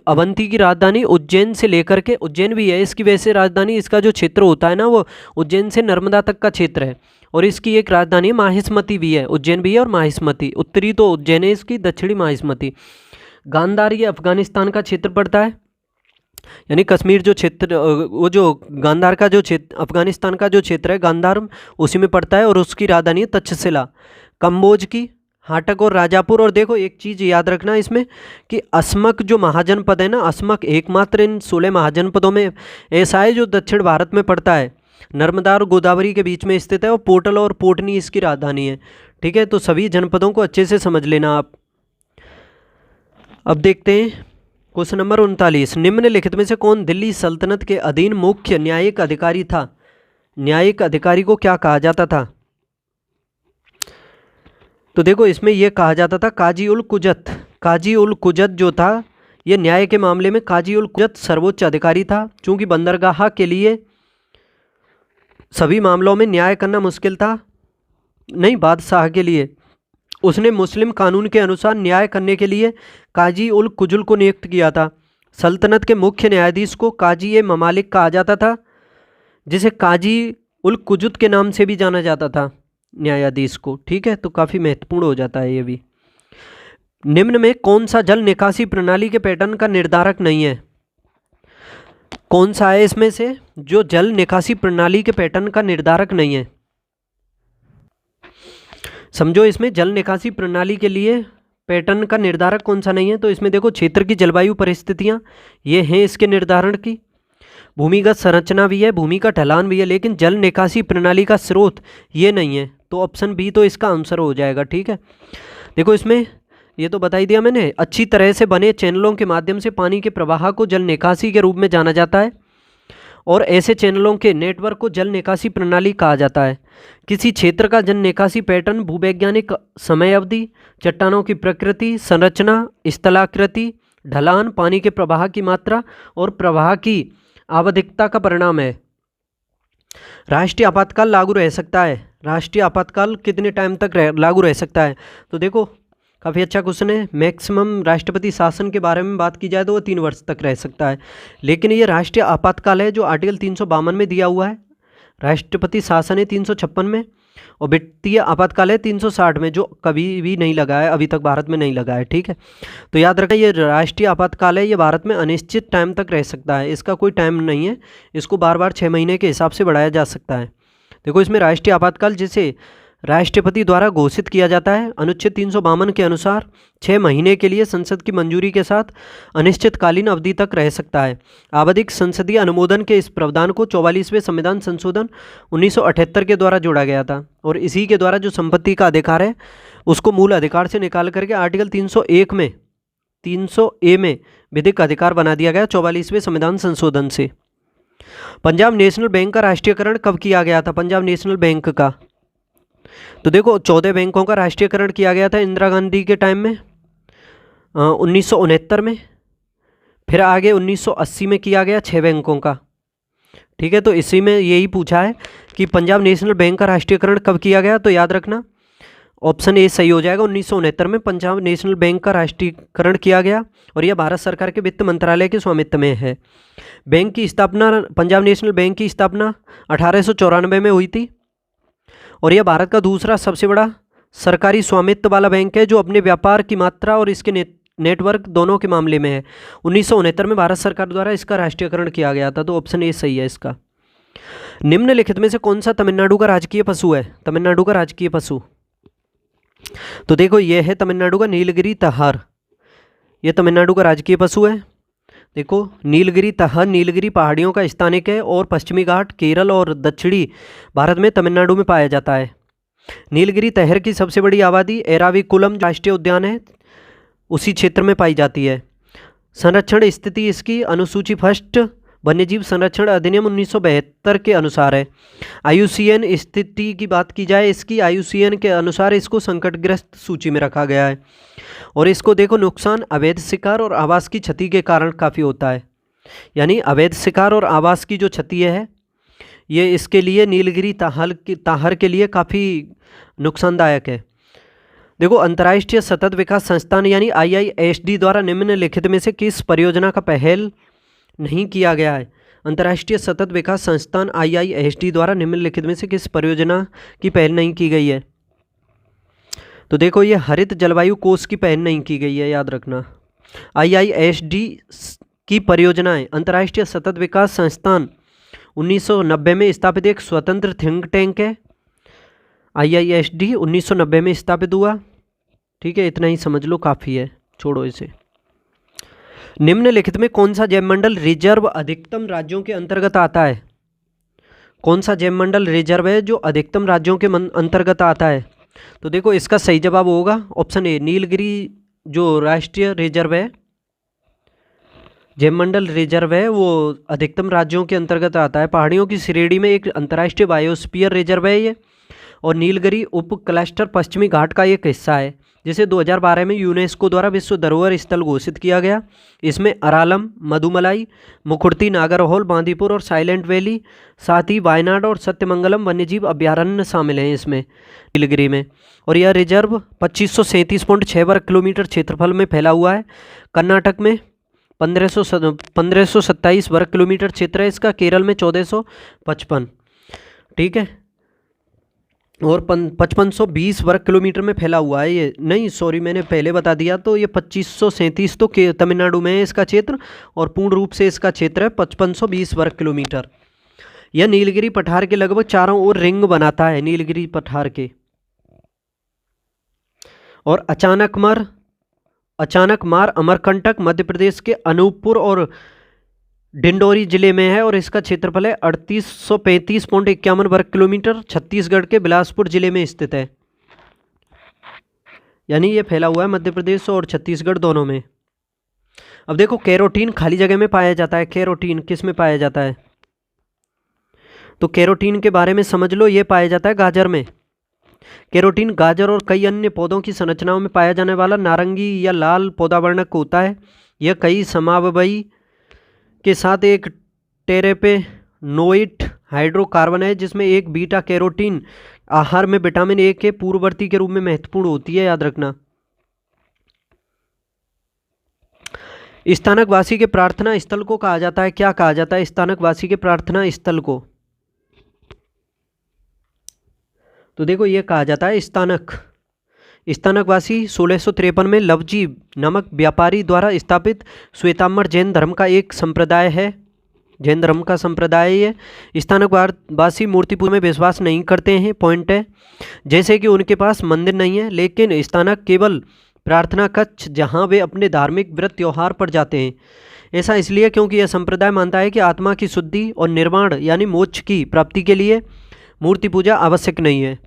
अवंती की राजधानी उज्जैन से लेकर के, उज्जैन भी है इसकी वैसे राजधानी, इसका जो क्षेत्र होता है ना वो उज्जैन से नर्मदा तक का क्षेत्र है। और इसकी एक राजधानी माहिष्मती भी है, उज्जैन भी है और माहिष्मती। उत्तरी तो उज्जैन है इसकी, दक्षिणी माहिष्मती। गांधार ये अफगानिस्तान का क्षेत्र पड़ता है। यानी कश्मीर जो क्षेत्र, वो जो गांधार का जो क्षेत्र, अफगानिस्तान का जो क्षेत्र है गांधार, उसी में पड़ता है और उसकी राजधानी है तक्षशिला। कम्बोज की हाटक और राजापुर। और देखो एक चीज़ याद रखना इसमें कि असमक जो महाजनपद है ना, असमक एकमात्र इन 16 महाजनपदों में ऐसा है जो दक्षिण भारत में पड़ता है, नर्मदा और गोदावरी के बीच में स्थित है और पोर्टल और पोटनी इसकी राजधानी है। ठीक है, तो सभी जनपदों को अच्छे से समझ लेना आप। अब देखते हैं क्वेश्चन नंबर 39। निम्नलिखित में से कौन दिल्ली सल्तनत के अधीन मुख्य न्यायिक अधिकारी था? न्यायिक अधिकारी को क्या कहा जाता था? तो देखो इसमें यह कहा जाता था काजी उल कुजत। काजी उल कुजत जो था, ये न्याय के मामले में काजी उल कुजत सर्वोच्च अधिकारी था। चूंकि बंदरगाह के लिए सभी मामलों में न्याय करना मुश्किल था, नहीं बादशाह के लिए, उसने मुस्लिम कानून के अनुसार न्याय करने के लिए काजी उल कुजुल को नियुक्त किया था। सल्तनत के मुख्य न्यायाधीश को काजी ए ममालिक कहा जाता था, जिसे काजी उल कुजुत के नाम से भी जाना जाता था न्यायाधीश को। ठीक है, तो काफ़ी महत्वपूर्ण हो जाता है ये भी। निम्न में कौन सा जल निकासी प्रणाली के पैटर्न का निर्धारक नहीं है? कौन सा है इसमें से जो जल निकासी प्रणाली के पैटर्न का निर्धारक नहीं है? समझो इसमें जल निकासी प्रणाली के लिए पैटर्न का निर्धारक कौन सा नहीं है। तो इसमें देखो क्षेत्र की जलवायु परिस्थितियां ये हैं इसके निर्धारण की, भूमिगत संरचना भी है, भूमि का ढलान भी है, लेकिन जल निकासी प्रणाली का स्रोत ये नहीं है। तो ऑप्शन बी तो इसका आंसर हो जाएगा। ठीक है, देखो इसमें ये तो बता ही दिया मैंने, अच्छी तरह से बने चैनलों के माध्यम से पानी के प्रवाह को जल निकासी के रूप में जाना जाता है और ऐसे चैनलों के नेटवर्क को जल निकासी प्रणाली कहा जाता है। किसी क्षेत्र का जल निकासी पैटर्न भूवैज्ञानिक समय अवधि, चट्टानों की प्रकृति, संरचना, स्थलाकृति, ढलान, पानी के प्रवाह की मात्रा और प्रवाह की आवधिकता का परिणाम है। राष्ट्रीय आपातकाल लागू रह सकता है। राष्ट्रीय आपातकाल कितने टाइम तक लागू रह सकता है? तो देखो काफ़ी अच्छा क्वेश्चन है। मैक्सिमम राष्ट्रपति शासन के बारे में बात की जाए तो वो 3 वर्ष तक रह सकता है, लेकिन ये राष्ट्रीय आपातकाल है जो आर्टिकल 352 में दिया हुआ है। राष्ट्रपति शासन है 356 में और वित्तीय आपातकाल है 360 में, जो कभी भी नहीं लगा है, अभी तक भारत में नहीं लगा है। ठीक है, तो याद रखें ये राष्ट्रीय आपातकाल है, ये भारत में अनिश्चित टाइम तक रह सकता है, इसका कोई टाइम नहीं है, इसको बार बार 6 महीने के हिसाब से बढ़ाया जा सकता है। देखो इसमें राष्ट्रीय आपातकाल जिसे राष्ट्रपति द्वारा घोषित किया जाता है, अनुच्छेद 352 के अनुसार 6 महीने के लिए संसद की मंजूरी के साथ अनिश्चितकालीन अवधि तक रह सकता है। आवधिक संसदीय अनुमोदन के इस प्रावधान को 44वें संविधान संशोधन 1978 के द्वारा जोड़ा गया था और इसी के द्वारा जो संपत्ति का अधिकार है उसको मूल अधिकार से निकाल करके आर्टिकल 300A में विधिक अधिकार बना दिया गया 44वें संविधान संशोधन से। पंजाब नेशनल बैंक का राष्ट्रीयकरण कब किया गया था? पंजाब नेशनल बैंक का, तो देखो 14 बैंकों का राष्ट्रीयकरण किया गया था इंदिरा गांधी के टाइम में 1969 में, फिर आगे 1980 में किया गया 6 बैंकों का। ठीक है, तो इसी में यही पूछा है कि पंजाब नेशनल बैंक का राष्ट्रीयकरण कब किया गया, तो याद रखना ऑप्शन ए सही हो जाएगा। 1969 में पंजाब नेशनल बैंक का राष्ट्रीयकरण किया गया और यह भारत सरकार के वित्त मंत्रालय के स्वामित्व में है। बैंक की स्थापना, पंजाब नेशनल बैंक की स्थापना 1894 में हुई थी और यह भारत का दूसरा सबसे बड़ा सरकारी स्वामित्व वाला बैंक है जो अपने व्यापार की मात्रा और इसके नेटवर्क दोनों के मामले में है। 1969 में भारत सरकार द्वारा इसका राष्ट्रीयकरण किया गया था, तो ऑप्शन ए सही है इसका। निम्नलिखित में से कौन सा तमिलनाडु का राजकीय पशु है? तमिलनाडु का राजकीय पशु, तो देखो यह है तमिलनाडु का नीलगिरी तहर। यह तमिलनाडु का राजकीय पशु है। देखो नीलगिरी तहर नीलगिरी पहाड़ियों का स्थानिक है और पश्चिमी घाट, केरल और दक्षिणी भारत में तमिलनाडु में पाया जाता है। नीलगिरी तहर की सबसे बड़ी आबादी एराविकुलम राष्ट्रीय उद्यान है, उसी क्षेत्र में पाई जाती है। संरक्षण स्थिति इसकी अनुसूची फर्स्ट वन्यजीव संरक्षण अधिनियम 1972 के अनुसार है। IUCN स्थिति की बात की जाए इसकी, IUCN के अनुसार इसको संकटग्रस्त सूची में रखा गया है और इसको देखो नुकसान अवैध शिकार और आवास की क्षति के कारण काफ़ी होता है। यानी अवैध शिकार और आवास की जो क्षति है ये इसके लिए नीलगिरी ताहर के लिए काफ़ी नुकसानदायक है। देखो अंतर्राष्ट्रीय सतत विकास संस्थान यानी IISD द्वारा निम्नलिखित में से किस परियोजना का पहल नहीं किया गया है? अंतर्राष्ट्रीय सतत विकास संस्थान IISD द्वारा निम्नलिखित में से किस परियोजना की पहल नहीं की गई है? तो देखो ये हरित जलवायु कोष की पहल नहीं की गई है, याद रखना। IISD की परियोजनाएं। अंतर्राष्ट्रीय सतत विकास संस्थान 1990 में स्थापित एक स्वतंत्र थिंक टैंक है। IISD 1990 में स्थापित हुआ। ठीक है, इतना ही समझ लो, काफ़ी है, छोड़ो इसे। निम्नलिखित में कौन सा जैवमंडल रिजर्व अधिकतम राज्यों के अंतर्गत आता है? कौन सा जैवमंडल रिजर्व है जो अधिकतम राज्यों के अंतर्गत आता है? तो देखो इसका सही जवाब होगा ऑप्शन ए, नीलगिरी जो राष्ट्रीय रिजर्व है, जैवमंडल रिजर्व है, वो अधिकतम राज्यों के अंतर्गत आता है। पहाड़ियों की श्रेणी में एक अंतर्राष्ट्रीय बायोस्फीयर रिजर्व है ये, और नीलगिरी उप क्लस्टर पश्चिमी घाट का एक हिस्सा है, जिसे 2012 में यूनेस्को द्वारा विश्व धरोहर स्थल घोषित किया गया। इसमें अरालम, मधुमलाई, मुखुर्ती, नागरहोल, बांदीपुर और साइलेंट वैली, साथ ही वायनाड और सत्यमंगलम वन्यजीव अभ्यारण्य शामिल हैं इसमें, नीलगिरी में। और यह रिजर्व 2537.6 वर्ग किलोमीटर क्षेत्रफल में फैला हुआ है। कर्नाटक में 1527 वर्ग किलोमीटर क्षेत्र है इसका, केरल में 1455, ठीक है, और 5520 वर्ग किलोमीटर में फैला हुआ है ये। नहीं सॉरी, मैंने पहले बता दिया, तो ये 2537 तो तमिलनाडु में है इसका क्षेत्र, और पूर्ण रूप से इसका क्षेत्र है 5520 वर्ग किलोमीटर। यह नीलगिरी पठार के लगभग चारों ओर रिंग बनाता है, नीलगिरी पठार के। और अचानकमार अमरकंटक मध्य प्रदेश के अनूपपुर और डिंडोरी जिले में है, और इसका क्षेत्रफल है 3835.51 वर्ग किलोमीटर, छत्तीसगढ़ के बिलासपुर जिले में स्थित है। यानी ये फैला हुआ है मध्य प्रदेश और छत्तीसगढ़ दोनों में। अब देखो कैरोटीन खाली जगह में पाया जाता है। कैरोटीन किस में पाया जाता है? तो कैरोटीन के बारे में समझ लो, ये पाया जाता है गाजर में। कैरोटीन गाजर और कई अन्य पौधों की संरचनाओं में पाया जाने वाला नारंगी या लाल पौधावर्णक होता है। यह कई समावयवी के साथ एक टेरेपेनोइड हाइड्रोकार्बन है, जिसमें एक बीटा कैरोटीन आहार में विटामिन ए के पूर्ववर्ती के रूप में महत्वपूर्ण होती है, याद रखना। स्थानकवासी के प्रार्थना स्थल को कहा जाता है, क्या कहा जाता है स्थानकवासी के प्रार्थना स्थल को? तो देखो ये कहा जाता है स्थानकवासी 1653 में लवजी नामक व्यापारी द्वारा स्थापित श्वेतांबर जैन धर्म का एक संप्रदाय है। जैन धर्म का संप्रदाय ये। स्थानकवासी मूर्ति पूजा में विश्वास नहीं करते हैं, पॉइंट है, जैसे कि उनके पास मंदिर नहीं है, लेकिन स्थानक केवल प्रार्थना कक्ष जहां वे अपने धार्मिक व्रत त्योहार पर जाते हैं। ऐसा इसलिए क्योंकि यह संप्रदाय मानता है कि आत्मा की शुद्धि और निर्वाण यानी मोक्ष की प्राप्ति के लिए मूर्ति पूजा आवश्यक नहीं है।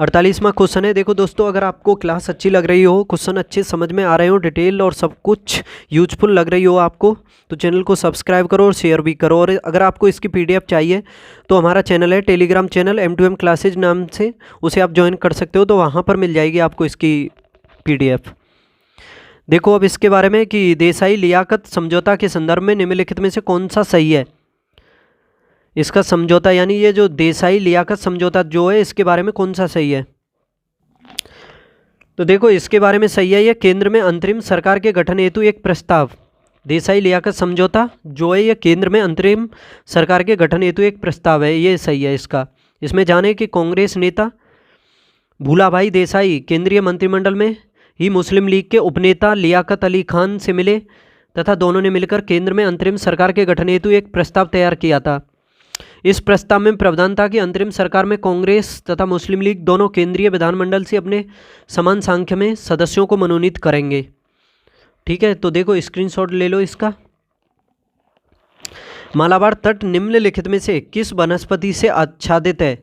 48वां क्वेश्चन है। देखो दोस्तों, अगर आपको क्लास अच्छी लग रही हो, क्वेश्चन अच्छे समझ में आ रहे हो, डिटेल और सब कुछ यूजफुल लग रही हो आपको, तो चैनल को सब्सक्राइब करो और शेयर भी करो। और अगर आपको इसकी PDF चाहिए तो हमारा चैनल है, टेलीग्राम चैनल M2M क्लासेज नाम से, उसे आप ज्वाइन कर सकते हो, तो वहाँ पर मिल जाएगी आपको इसकी PDF। देखो अब इसके बारे में कि देसाई लियाकत समझौता के संदर्भ में निम्नलिखित में से कौन सा सही है? इसका समझौता यानी ये जो देसाई लियाकत समझौता जो है, इसके बारे में कौन सा सही है? तो देखो इसके बारे में सही है, ये केंद्र में अंतरिम सरकार के गठन हेतु एक प्रस्ताव। देसाई लियाकत समझौता जो है, ये केंद्र में अंतरिम सरकार के गठन हेतु एक प्रस्ताव है, ये सही है इसका। इसमें जाने कि कांग्रेस नेता भूलाभाई देसाई केंद्रीय मंत्रिमंडल में ही मुस्लिम लीग के उपनेता लियाकत अली खान से मिले तथा दोनों ने मिलकर केंद्र में अंतरिम सरकार के गठन हेतु एक प्रस्ताव तैयार किया था। इस प्रस्ताव में प्रावधान था कि अंतरिम सरकार में कांग्रेस तथा मुस्लिम लीग दोनों केंद्रीय विधानमंडल से अपने समान संख्या में सदस्यों को मनोनीत करेंगे। ठीक है, तो देखो स्क्रीनशॉट ले लो इसका। मालाबार तट निम्नलिखित में से किस वनस्पति से आच्छादित है?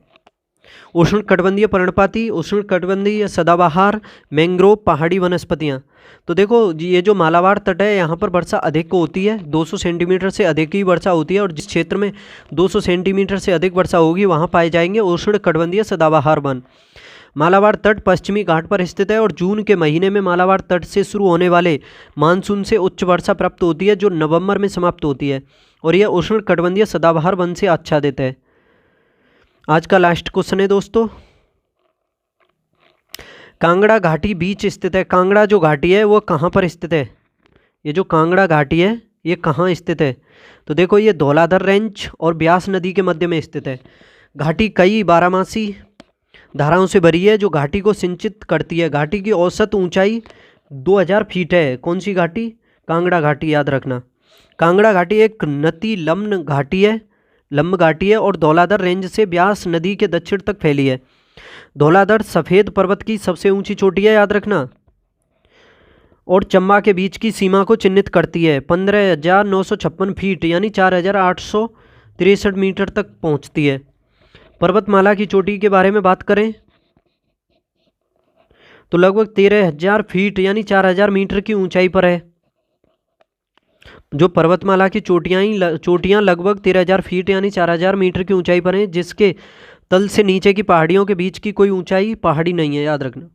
उष्णकटिबंधीय पर्णपाती, उष्णकटिबंधीय सदाबहार, मैंग्रोव, पहाड़ी वनस्पतियां। तो देखो ये जो मालाबार तट है, यहाँ पर वर्षा अधिक होती है, 200 सेंटीमीटर से अधिक ही वर्षा होती है, और जिस क्षेत्र में 200 सेंटीमीटर से अधिक वर्षा होगी वहाँ पाए जाएंगे उष्णकटिबंधीय सदाबहार वन। मालाबार तट पश्चिमी घाट पर स्थित है, और जून के महीने में मालाबार तट से शुरू होने वाले मानसून से उच्च वर्षा प्राप्त होती है, जो नवंबर में समाप्त होती है, और यह उष्णकटिबंधीय सदाबहार वन से आच्छादित है। आज का लास्ट क्वेश्चन है दोस्तों, कांगड़ा घाटी बीच स्थित है। कांगड़ा जो घाटी है वो कहाँ पर स्थित है? ये जो कांगड़ा घाटी है ये कहाँ स्थित है? तो देखो ये धौलाधर रेंज और ब्यास नदी के मध्य में स्थित है। घाटी कई बारहमासी धाराओं से भरी है, जो घाटी को सिंचित करती है। घाटी की औसत ऊंचाई 2000 फीट है। कौन सी घाटी? कांगड़ा घाटी, याद रखना। कांगड़ा घाटी एक नती लम्ब घाटी है और धौलाधर रेंज से ब्यास नदी के दक्षिण तक फैली है। धौलाधर सफ़ेद पर्वत की सबसे ऊंची चोटी है, याद रखना, और चंबा के बीच की सीमा को चिन्हित करती है। 15,956 फीट यानी 4,863 मीटर तक पहुंचती है। पर्वतमाला की चोटी के बारे में बात करें तो लगभग 13,000 फीट यानी 4,000 मीटर की ऊंचाई पर है। जो पर्वतमाला की चोटियां लगभग 13,000 फीट यानी 4,000 मीटर की ऊंचाई पर हैं, जिसके तल से नीचे की पहाड़ियों के बीच की कोई ऊंचाई पहाड़ी नहीं है, याद रखना।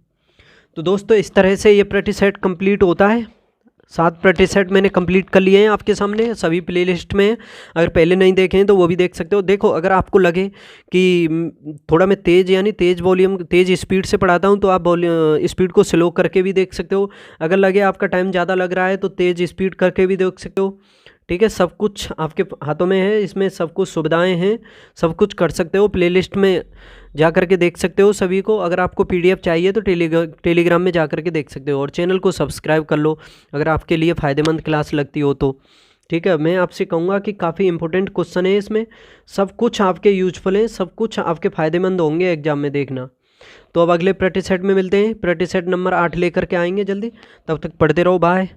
तो दोस्तों इस तरह से ये प्रैक्टिस सेट कंप्लीट होता है। 7 प्रैक्टिस सेट मैंने कंप्लीट कर लिए हैं आपके सामने, सभी प्लेलिस्ट में हैं। अगर पहले नहीं देखे हैं तो वो भी देख सकते हो। देखो, अगर आपको लगे कि थोड़ा मैं तेज़ यानी तेज़ वॉल्यूम तेज़ स्पीड से पढ़ाता हूँ तो आप स्पीड को स्लो करके भी देख सकते हो। अगर लगे आपका टाइम ज़्यादा लग रहा है तो तेज़ स्पीड करके भी देख सकते हो। ठीक है, सब कुछ आपके हाथों में है, इसमें सब कुछ सुविधाएं हैं, सब कुछ कर सकते हो। प्लेलिस्ट में जा करके देख सकते हो सभी को। अगर आपको पीडीएफ चाहिए तो टेलीग्राम में जा करके देख सकते हो, और चैनल को सब्सक्राइब कर लो अगर आपके लिए फ़ायदेमंद क्लास लगती हो तो। ठीक है, मैं आपसे कहूँगा कि काफ़ी इंपॉर्टेंट क्वेश्चन है इसमें, सब कुछ आपके यूजफुल है, सब कुछ आपके फ़ायदेमंद होंगे एग्जाम में, देखना। तो अब अगले प्रैक्टिस सेट में मिलते हैं, प्रैक्टिस सेट नंबर 8 लेकर के आएंगे जल्दी। तब तक पढ़ते रहो, बाय।